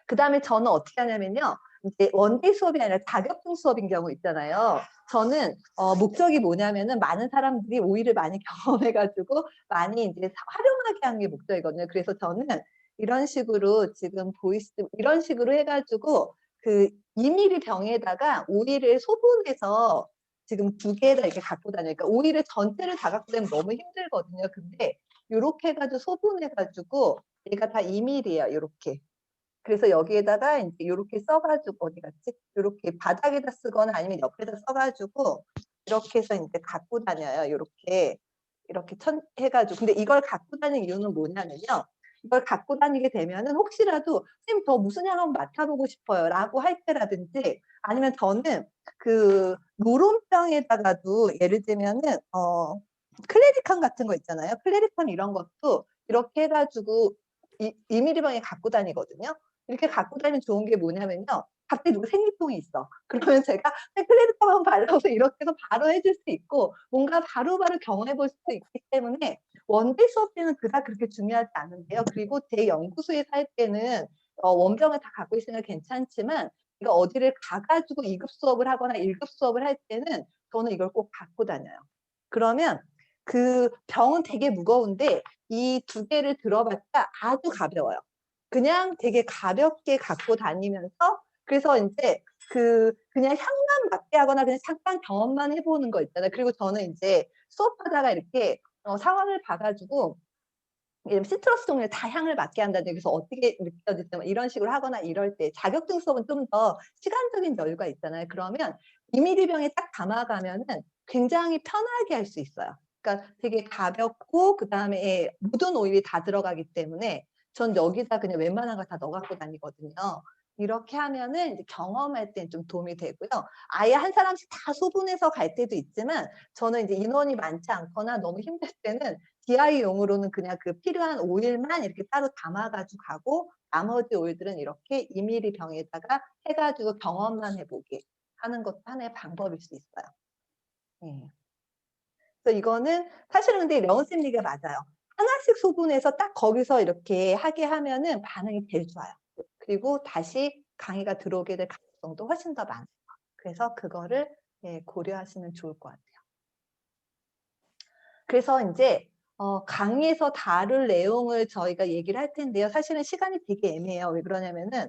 그 다음에 저는 어떻게 하냐면요. 이제 원데이 수업이 아니라 자격증 수업인 경우 있잖아요. 저는 목적이 뭐냐면은 많은 사람들이 오이를 많이 경험해가지고 많이 이제 활용하게 하는 게 목적이거든요. 그래서 저는 이런 식으로 지금 이런 식으로 해가지고 그 2ml 병에다가 오이를 소분해서 지금 2개를 이렇게 갖고 다녀요. 그러니까 오이를 전체를 다 갖고 다니면 너무 힘들거든요. 근데 이렇게 해가지고 소분해가지고 얘가 다 2ml예요. 이렇게. 그래서 여기에다가 이제 요렇게 써가지고 어디 갔지? 요렇게 바닥에다 쓰거나 아니면 옆에다 써가지고 이렇게 해서 이제 갖고 다녀요. 요렇게 이렇게 해가지고. 근데 이걸 갖고 다니는 이유는 뭐냐면요. 이걸 갖고 다니게 되면은 혹시라도 선생님 더 무슨 향 한번 맡아보고 싶어요라고 할 때라든지 아니면 저는 그 노론병에다가도 예를 들면은 클레리칸 같은 거 있잖아요. 클레리칸 이런 것도 이렇게 해가지고 2ml 갖고 다니거든요. 이렇게 갖고 다니면 좋은 게 뭐냐면요. 갑자기 누가 생리통이 있어. 그러면 제가 클레리칸 한번 발라서 이렇게 해서 바로 해줄 수 있고 뭔가 바로바로 경험해 볼 수 있기 때문에 원데이 수업 때는 그닥 그렇게 중요하지 않은데요. 그리고 제 연구소에서 할 때는 원병을 다 갖고 있으면 괜찮지만 이거 어디를 가가지고 2급 수업을 하거나 1급 수업을 할 때는 저는 이걸 꼭 갖고 다녀요. 그러면 그 병은 되게 무거운데 이 2개를 들어봤자 아주 가벼워요. 그냥 되게 가볍게 갖고 다니면서 그래서 이제 그냥 향만 맡게 하거나 그냥 잠깐 경험만 해보는 거 있잖아요. 그리고 저는 이제 수업하다가 이렇게 상황을 봐가지고 예를 들면 시트러스 종류의 다 향을 맡게 한다든지 그래서 어떻게 느껴질 때 뭐 이런 식으로 하거나 이럴 때 자격증 수업은 좀 더 시간적인 여유가 있잖아요. 그러면 2ml 병에 딱 담아가면은 굉장히 편하게 할 수 있어요. 그러니까 되게 가볍고 그다음에 예 모든 오일이 다 들어가기 때문에 전 여기다 그냥 웬만한 거 다 넣어 갖고 다니거든요. 이렇게 하면은 이제 경험할 땐 좀 도움이 되고요. 아예 한 사람씩 다 소분해서 갈 때도 있지만 저는 이제 인원이 많지 않거나 너무 힘들 때는 DI용으로는 그냥 그 필요한 오일만 이렇게 따로 담아 가지고 가고 나머지 오일들은 이렇게 2ml 병에다가 해 가지고 경험만 해 보게 하는 것도 하나의 방법일 수 있어요. 예. 그래서 이거는 사실은 근데 려운쌤 얘기가 맞아요. 하나씩 소분해서 딱 거기서 이렇게 하게 하면은 반응이 제일 좋아요. 그리고 다시 강의가 들어오게 될 가능성도 훨씬 더 많아요. 그래서 그거를 예 고려하시면 좋을 것 같아요. 그래서 인제 강의에서 다룰 내용을 저희가 얘기를 할 텐데요. 사실은 시간이 되게 애매해요. 왜 그러냐면은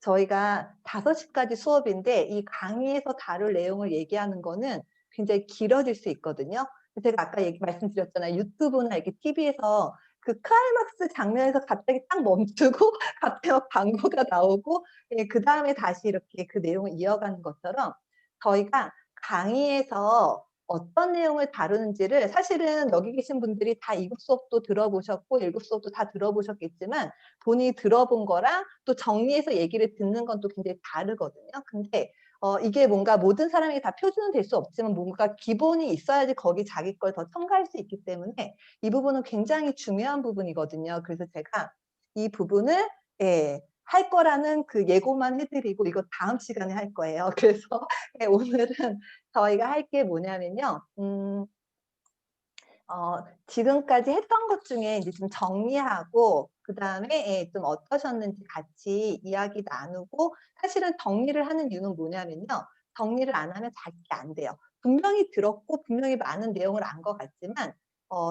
저희가 5 시까지 수업인데 이 강의에서 다룰 내용을 얘기하는 거는 굉장히 길어질 수 있거든요. 제가 아까 말씀드렸잖아요. 유튜브나 이렇게 TV에서 그 클라이막스 장면에서 갑자기 딱 멈추고 갑자기 막 광고가 나오고 예 그다음에 다시 이렇게 그 내용을 이어가는 것처럼 저희가 강의에서 어떤 내용을 다루는지를 사실은 여기 계신 분들이 다 2급 수업도 들어보셨고 1급 수업도 다 들어보셨겠지만 본인이 들어본 거랑 또 정리해서 얘기를 듣는 건 또 굉장히 다르거든요. 근데 이게 뭔가 모든 사람에게 다 표준은 될 수 없지만 뭔가 기본이 있어야지 거기 자기 걸 더 첨가할 수 있기 때문에 이 부분은 굉장히 중요한 부분이거든요. 그래서 제가 이 부분을 예 할 거라는 그 예고만 해 드리고 이거 다음 시간에 할 거예요. 그래서 예 오늘은 저희가 할 게 뭐냐면요. 지금까지 했던 것 중에 이제 좀 정리하고 그다음에 예 좀 어떠셨는지 같이 이야기 나누고 사실은 정리를 하는 이유는 뭐냐면요. 정리를 안 하면 자기가 안 돼요. 분명히 들었고 분명히 많은 내용을 안 것 같지만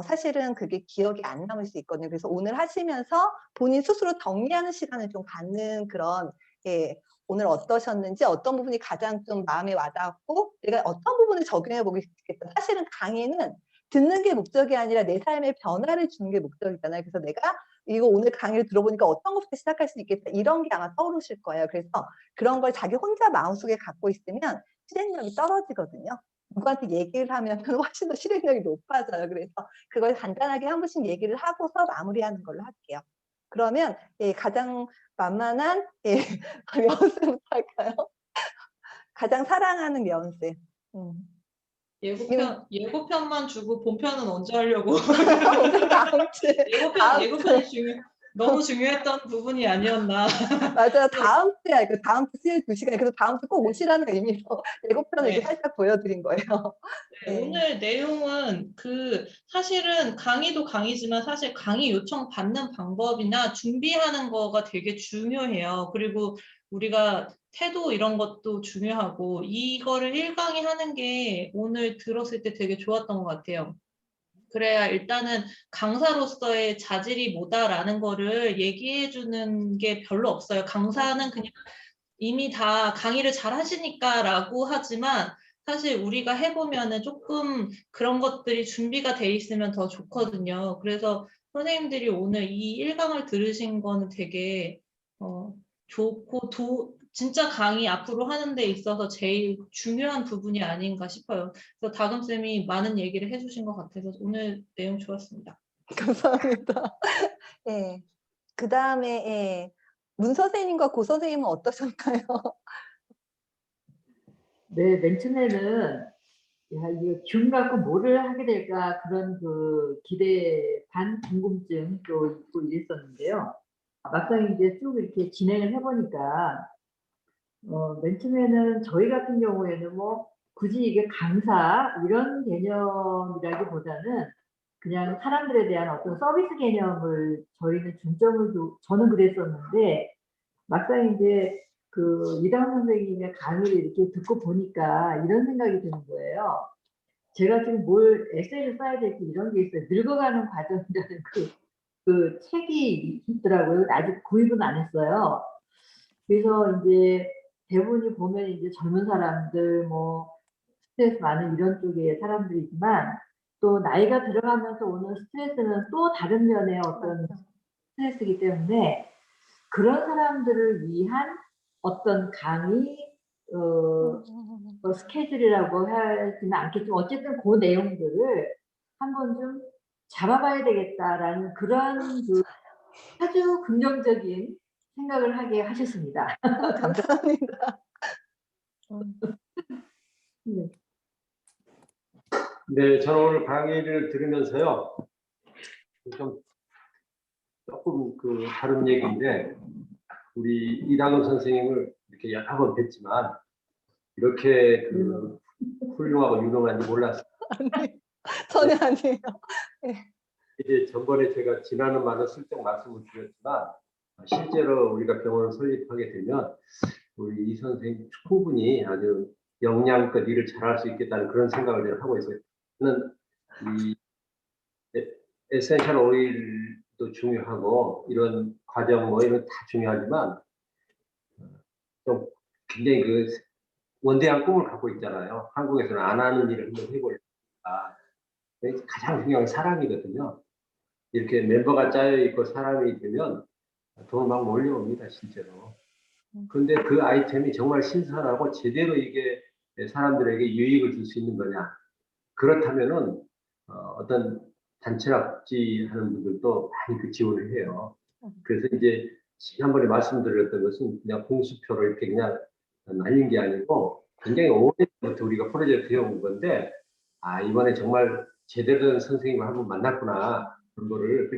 사실은 그게 기억이 안 남을 수 있거든요. 그래서 오늘 하시면서 본인 스스로 정리하는 시간을 좀 갖는 그런 예 오늘 어떠셨는지 어떤 부분이 가장 좀 마음에 와 닿았고 내가 어떤 부분을 적용해 보고 싶겠다. 사실은 강의는 듣는 게 목적이 아니라 내 삶의 변화를 주는 게 목적이잖아요. 그래서 내가 이거 오늘 강의를 들어보니까 어떤 것부터 시작할 수 있겠다. 이런 게 아마 떠오르실 거예요. 그래서 그런 걸 자기 혼자 마음속에 갖고 있으면 실행력이 떨어지거든요. 누구한테 얘기를 하면 훨씬 더 실행력이 높아져요. 그래서 그걸 간단하게 한 번씩 얘기를 하고서 마무리하는 걸로 할게요. 그러면 예 가장 만만한 예 려운쌤부터 할까요? 가장 사랑하는 려운쌤. 예고편만 주고 본편은 언제 하려고. 오늘 다음 주에 예고편이 너무 중요했던 부분이 아니었나. 맞아요. 다음 주에 할게요. 다음 주 수요일 2시간에. 그래서 다음 주 꼭 오시라는 의미로 예고편을 이렇게 네. 살짝 보여드린 거예요. 네, 네. 오늘 내용은 사실은 강의도 강의지만 사실 강의 요청 받는 방법이나 준비하는 거가 되게 중요해요. 그리고 우리가 태도 이런 것도 중요하고 이거를 1강의 하는 게 오늘 들었을 때 되게 좋았던 것 같아요. 그래야 일단은 강사로서의 자질이 뭐다라는 거를 얘기해 주는 게 별로 없어요. 강사는 그냥 이미 다 강의를 잘 하시니까라고 하지만 사실 우리가 해보면은 조금 그런 것들이 준비가 돼 있으면 더 좋거든요. 그래서 선생님들이 오늘 이 1강을 들으신 거는 되게 좋고 진짜 강의 앞으로 하는 데 있어서 제일 중요한 부분이 아닌가 싶어요. 그래서 다금쌤이 많은 얘기를 해주신 것 같아서 오늘 내용 좋았습니다. 감사합니다. 예. 그다음에 예. 문 선생님과 고 선생님은 어떠셨나요? 네, 맨 처음에는 야, 이거 균 갖고 뭐를 하게 될까 그런 그 기대 반 궁금증도 있고 이랬었는데요. 막상 이제 쭉 이렇게 진행을 해보니까 맨 처음에는 저희 같은 경우에는 뭐 굳이 이게 강사 이런 개념이라기보다는 그냥 사람들에 대한 어떤 서비스 개념을 저희는 저는 그랬었는데 막상 이제 그 이당 선생님의 강의를 이렇게 듣고 보니까 이런 생각이 드는 거예요. 제가 지금 뭘 에세이를 써야 될지 이런 게 있어요. 늙어가는 과정이라는 그 책이 있더라고요. 아직 구입은 안 했어요. 그래서 이제 대부분이 보면 이제 젊은 사람들 뭐 스트레스 많은 이런 쪽의 사람들이지만 또 나이가 들어가면서 오는 스트레스는 또 다른 면의 어떤 스트레스이기 때문에 그런 사람들을 위한 어떤 강의, 뭐 스케줄이라고 하지는 않겠지만 어쨌든 그 내용들을 한번 좀 잡아봐야 되겠다라는 그런 그 아주 긍정적인 생각을 하게 하셨습니다. 감사합니다. 네. 네, 저는 오늘 강의를 들으면서요, 좀 조금 그 다른 얘기인데, 우리 이다금 선생님을 이렇게 여러 번 뵀지만, 이렇게 그 훌륭하고 유능한지 몰랐어요. 전혀 아니에요. 이제 전번에 제가 지나는 말은 슬쩍 말씀을 드렸지만, 실제로 우리가 병원을 설립하게 되면, 우리 이 선생님 충분히 아주 역량껏 일을 잘할 수 있겠다는 그런 생각을 제가 하고 있어요. 저는 이 에센셜 오일도 중요하고 이런 과정 뭐 이런 다 중요하지만 좀 굉장히 그 원대한 꿈을 갖고 있잖아요. 한국에서는 안 하는 일을 한번 해보려니까 가장 중요한 게 사람이거든요. 이렇게 멤버가 짜여 있고 사람이 되면 돈 막 몰려옵니다, 실제로. 그런데 그 아이템이 정말 신선하고 제대로 이게 사람들에게 유익을 줄 수 있는 거냐. 그렇다면은 어떤 단체납지 하는 분들도 많이 그 지원을 해요. 그래서 이제 지난번에 말씀드렸던 것은 그냥 공수표로 이렇게 그냥 날린 게 아니고 굉장히 오래전부터 우리가 프로젝트 해온 건데, 아, 이번에 정말 제대로 된 선생님을 한번 만났구나. 그런 거를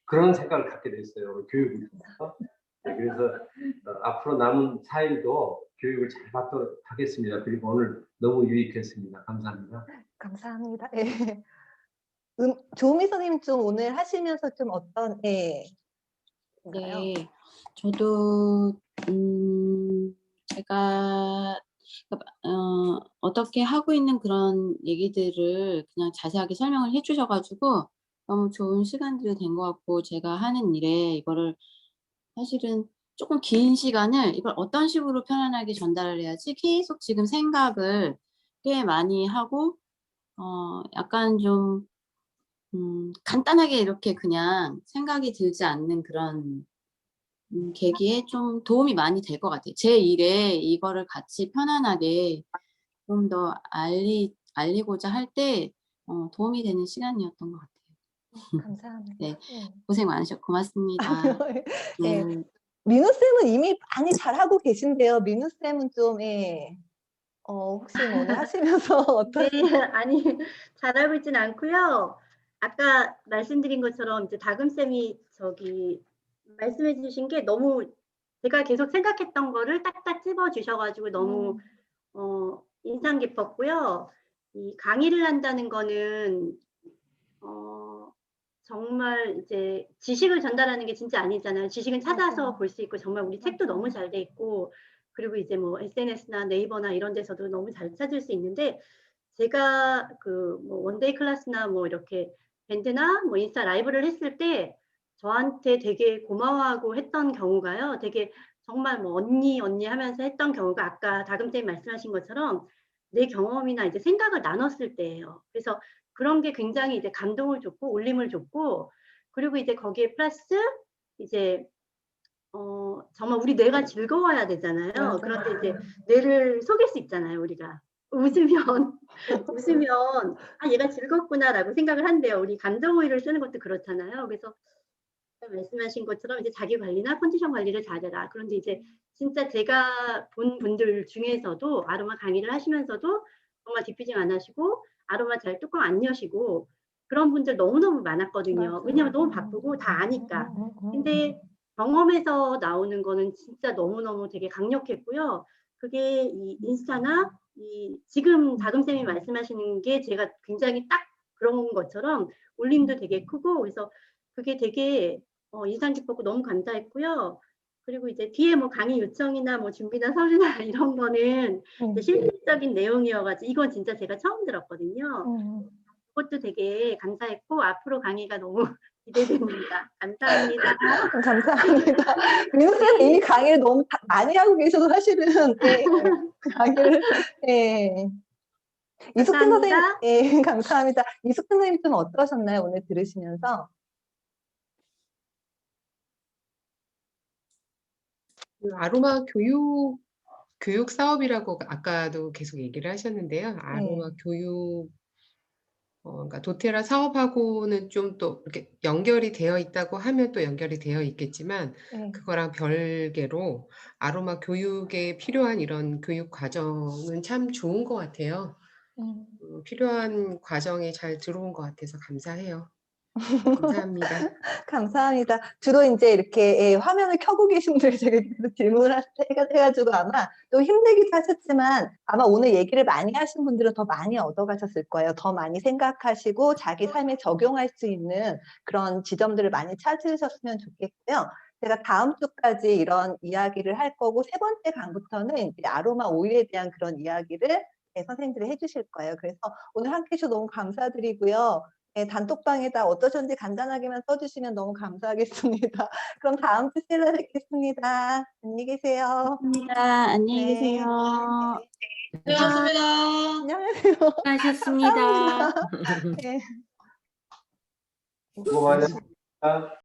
그런 생각을 갖게 됐어요. 교육을 통해서. 네, 그래서 앞으로 남은 4일도 교육을 잘 받도록 하겠습니다. 그리고 오늘 너무 유익했습니다. 감사합니다. 감사합니다. 예. 조은미 선생님 좀 오늘 하시면서 좀 어떤, 예. 네, 저도 제가 어떻게 하고 있는 그런 얘기들을 그냥 자세하게 설명을 해주셔가지고 너무 좋은 시간들이 된 것 같고, 제가 하는 일에 이거를 사실은 조금 긴 시간을 이걸 어떤 식으로 편안하게 전달을 해야지 계속 지금 생각을 꽤 많이 하고 약간 좀 간단하게 이렇게 그냥 생각이 들지 않는 그런 계기에 좀 도움이 많이 될 것 같아요. 제 일에 이거를 같이 편안하게 좀 더 알리고자 할 때 도움이 되는 시간이었던 것 같아요. 감사합니다. 네, 예. 고생 많으셨고 고맙습니다. 예. 네. 민우쌤은 이미 많이 잘하고 계신데요. 민우쌤은 좀, 예. 혹시 뭐 오늘 하시면서 어떤, 네, 아니 잘하고 있진 않고요. 아까 말씀드린 것처럼 이제 다금쌤이 저기 말씀해 주신 게 너무 제가 계속 생각했던 거를 딱딱 찝어 주셔가지고 너무 인상 깊었고요. 이 강의를 한다는 거는 정말 이제 지식을 전달하는 게 진짜 아니잖아요. 지식은 찾아서 볼 수 있고 정말 우리 책도 너무 잘 돼 있고, 그리고 이제 뭐 SNS나 네이버나 이런 데서도 너무 잘 찾을 수 있는데, 제가 그 뭐 원데이 클래스나 뭐 이렇게 밴드나 뭐 인스타 라이브를 했을 때 저한테 되게 고마워하고 했던 경우가요. 되게 정말 뭐 언니 하면서 했던 경우가 아까 다금쌤이 말씀하신 것처럼 내 경험이나 이제 생각을 나눴을 때예요. 그래서 그런 게 굉장히 이제 감동을 줬고 울림을 줬고, 그리고 이제 거기에 플러스 이제 정말 우리 뇌가 즐거워야 되잖아요. 맞아요. 그런데 이제 뇌를 속일 수 있잖아요, 우리가. 웃으면 아, 얘가 즐겁구나라고 생각을 한대요. 우리 감정 오일을 쓰는 것도 그렇잖아요. 그래서 말씀하신 것처럼 이제 자기 관리나 컨디션 관리를 잘해라. 그런데 이제 진짜 제가 본 분들 중에서도 아로마 강의를 하시면서도 정말 디퓨징 안 하시고 아로마 잘 뚜껑 안 여시고 그런 분들 너무너무 많았거든요. 맞아요. 왜냐면 너무 바쁘고 다 아니까. 근데 경험에서 나오는 거는 진짜 너무너무 되게 강력했고요. 그게 이 인스타나 이 지금 다금쌤이 말씀하시는 게 제가 굉장히 딱 그런 것처럼 울림도 되게 크고, 그래서 그게 되게 인상 깊었고 너무 감사했고요. 그리고 이제 뒤에 뭐 강의 요청이나 뭐 준비나 서류나 이런 거는 이제 실질적인 내용이어가지고 이건 진짜 제가 처음 들었거든요. 그것도 되게 감사했고 앞으로 강의가 너무 기대됩니다. 감사합니다. 감사합니다. 민우쌤은 이미 강의를 너무 많이 하고 계셔서 사실은, 예, 강의를, 예. 이숙진 선생님, 감사합니다. 예, 감사합니다. 이숙진 선생님 좀 어떠셨나요? 오늘 들으시면서? 아로마 교육 사업이라고 아까도 계속 얘기를 하셨는데요. 아로마 교육, 그러니까 도테라 사업하고는 좀 또 이렇게 연결이 되어 있다고 하면 또 연결이 되어 있겠지만, 네. 그거랑 별개로 아로마 교육에 필요한 이런 교육 과정은 참 좋은 것 같아요. 필요한 과정이 잘 들어온 것 같아서 감사해요. 감사합니다. 감사합니다. 주로 이제 이렇게 예, 화면을 켜고 계신 분들 제가 계속 질문을 해가지고 아마 또 힘들기도 하셨지만 아마 오늘 얘기를 많이 하신 분들은 더 많이 얻어가셨을 거예요. 더 많이 생각하시고 자기 삶에 적용할 수 있는 그런 지점들을 많이 찾으셨으면 좋겠고요. 제가 다음 주까지 이런 이야기를 할 거고 세 번째 강부터는 이제 아로마 오일에 대한 그런 이야기를 선생님들이 해주실 거예요. 그래서 오늘 함께 해주셔서 너무 감사드리고요. 네, 단톡방에다 어떠셨는지 간단하게만 써주시면 너무 감사하겠습니다. 그럼 다음 주 시간에 뵙겠습니다. 안녕히 계세요. 감사합니다. 안녕히 네. 계세요. 고생하셨습니다. 안녕하세요. 수고하셨습니다. 감사합니다. 네. 수고 많으셨습니다.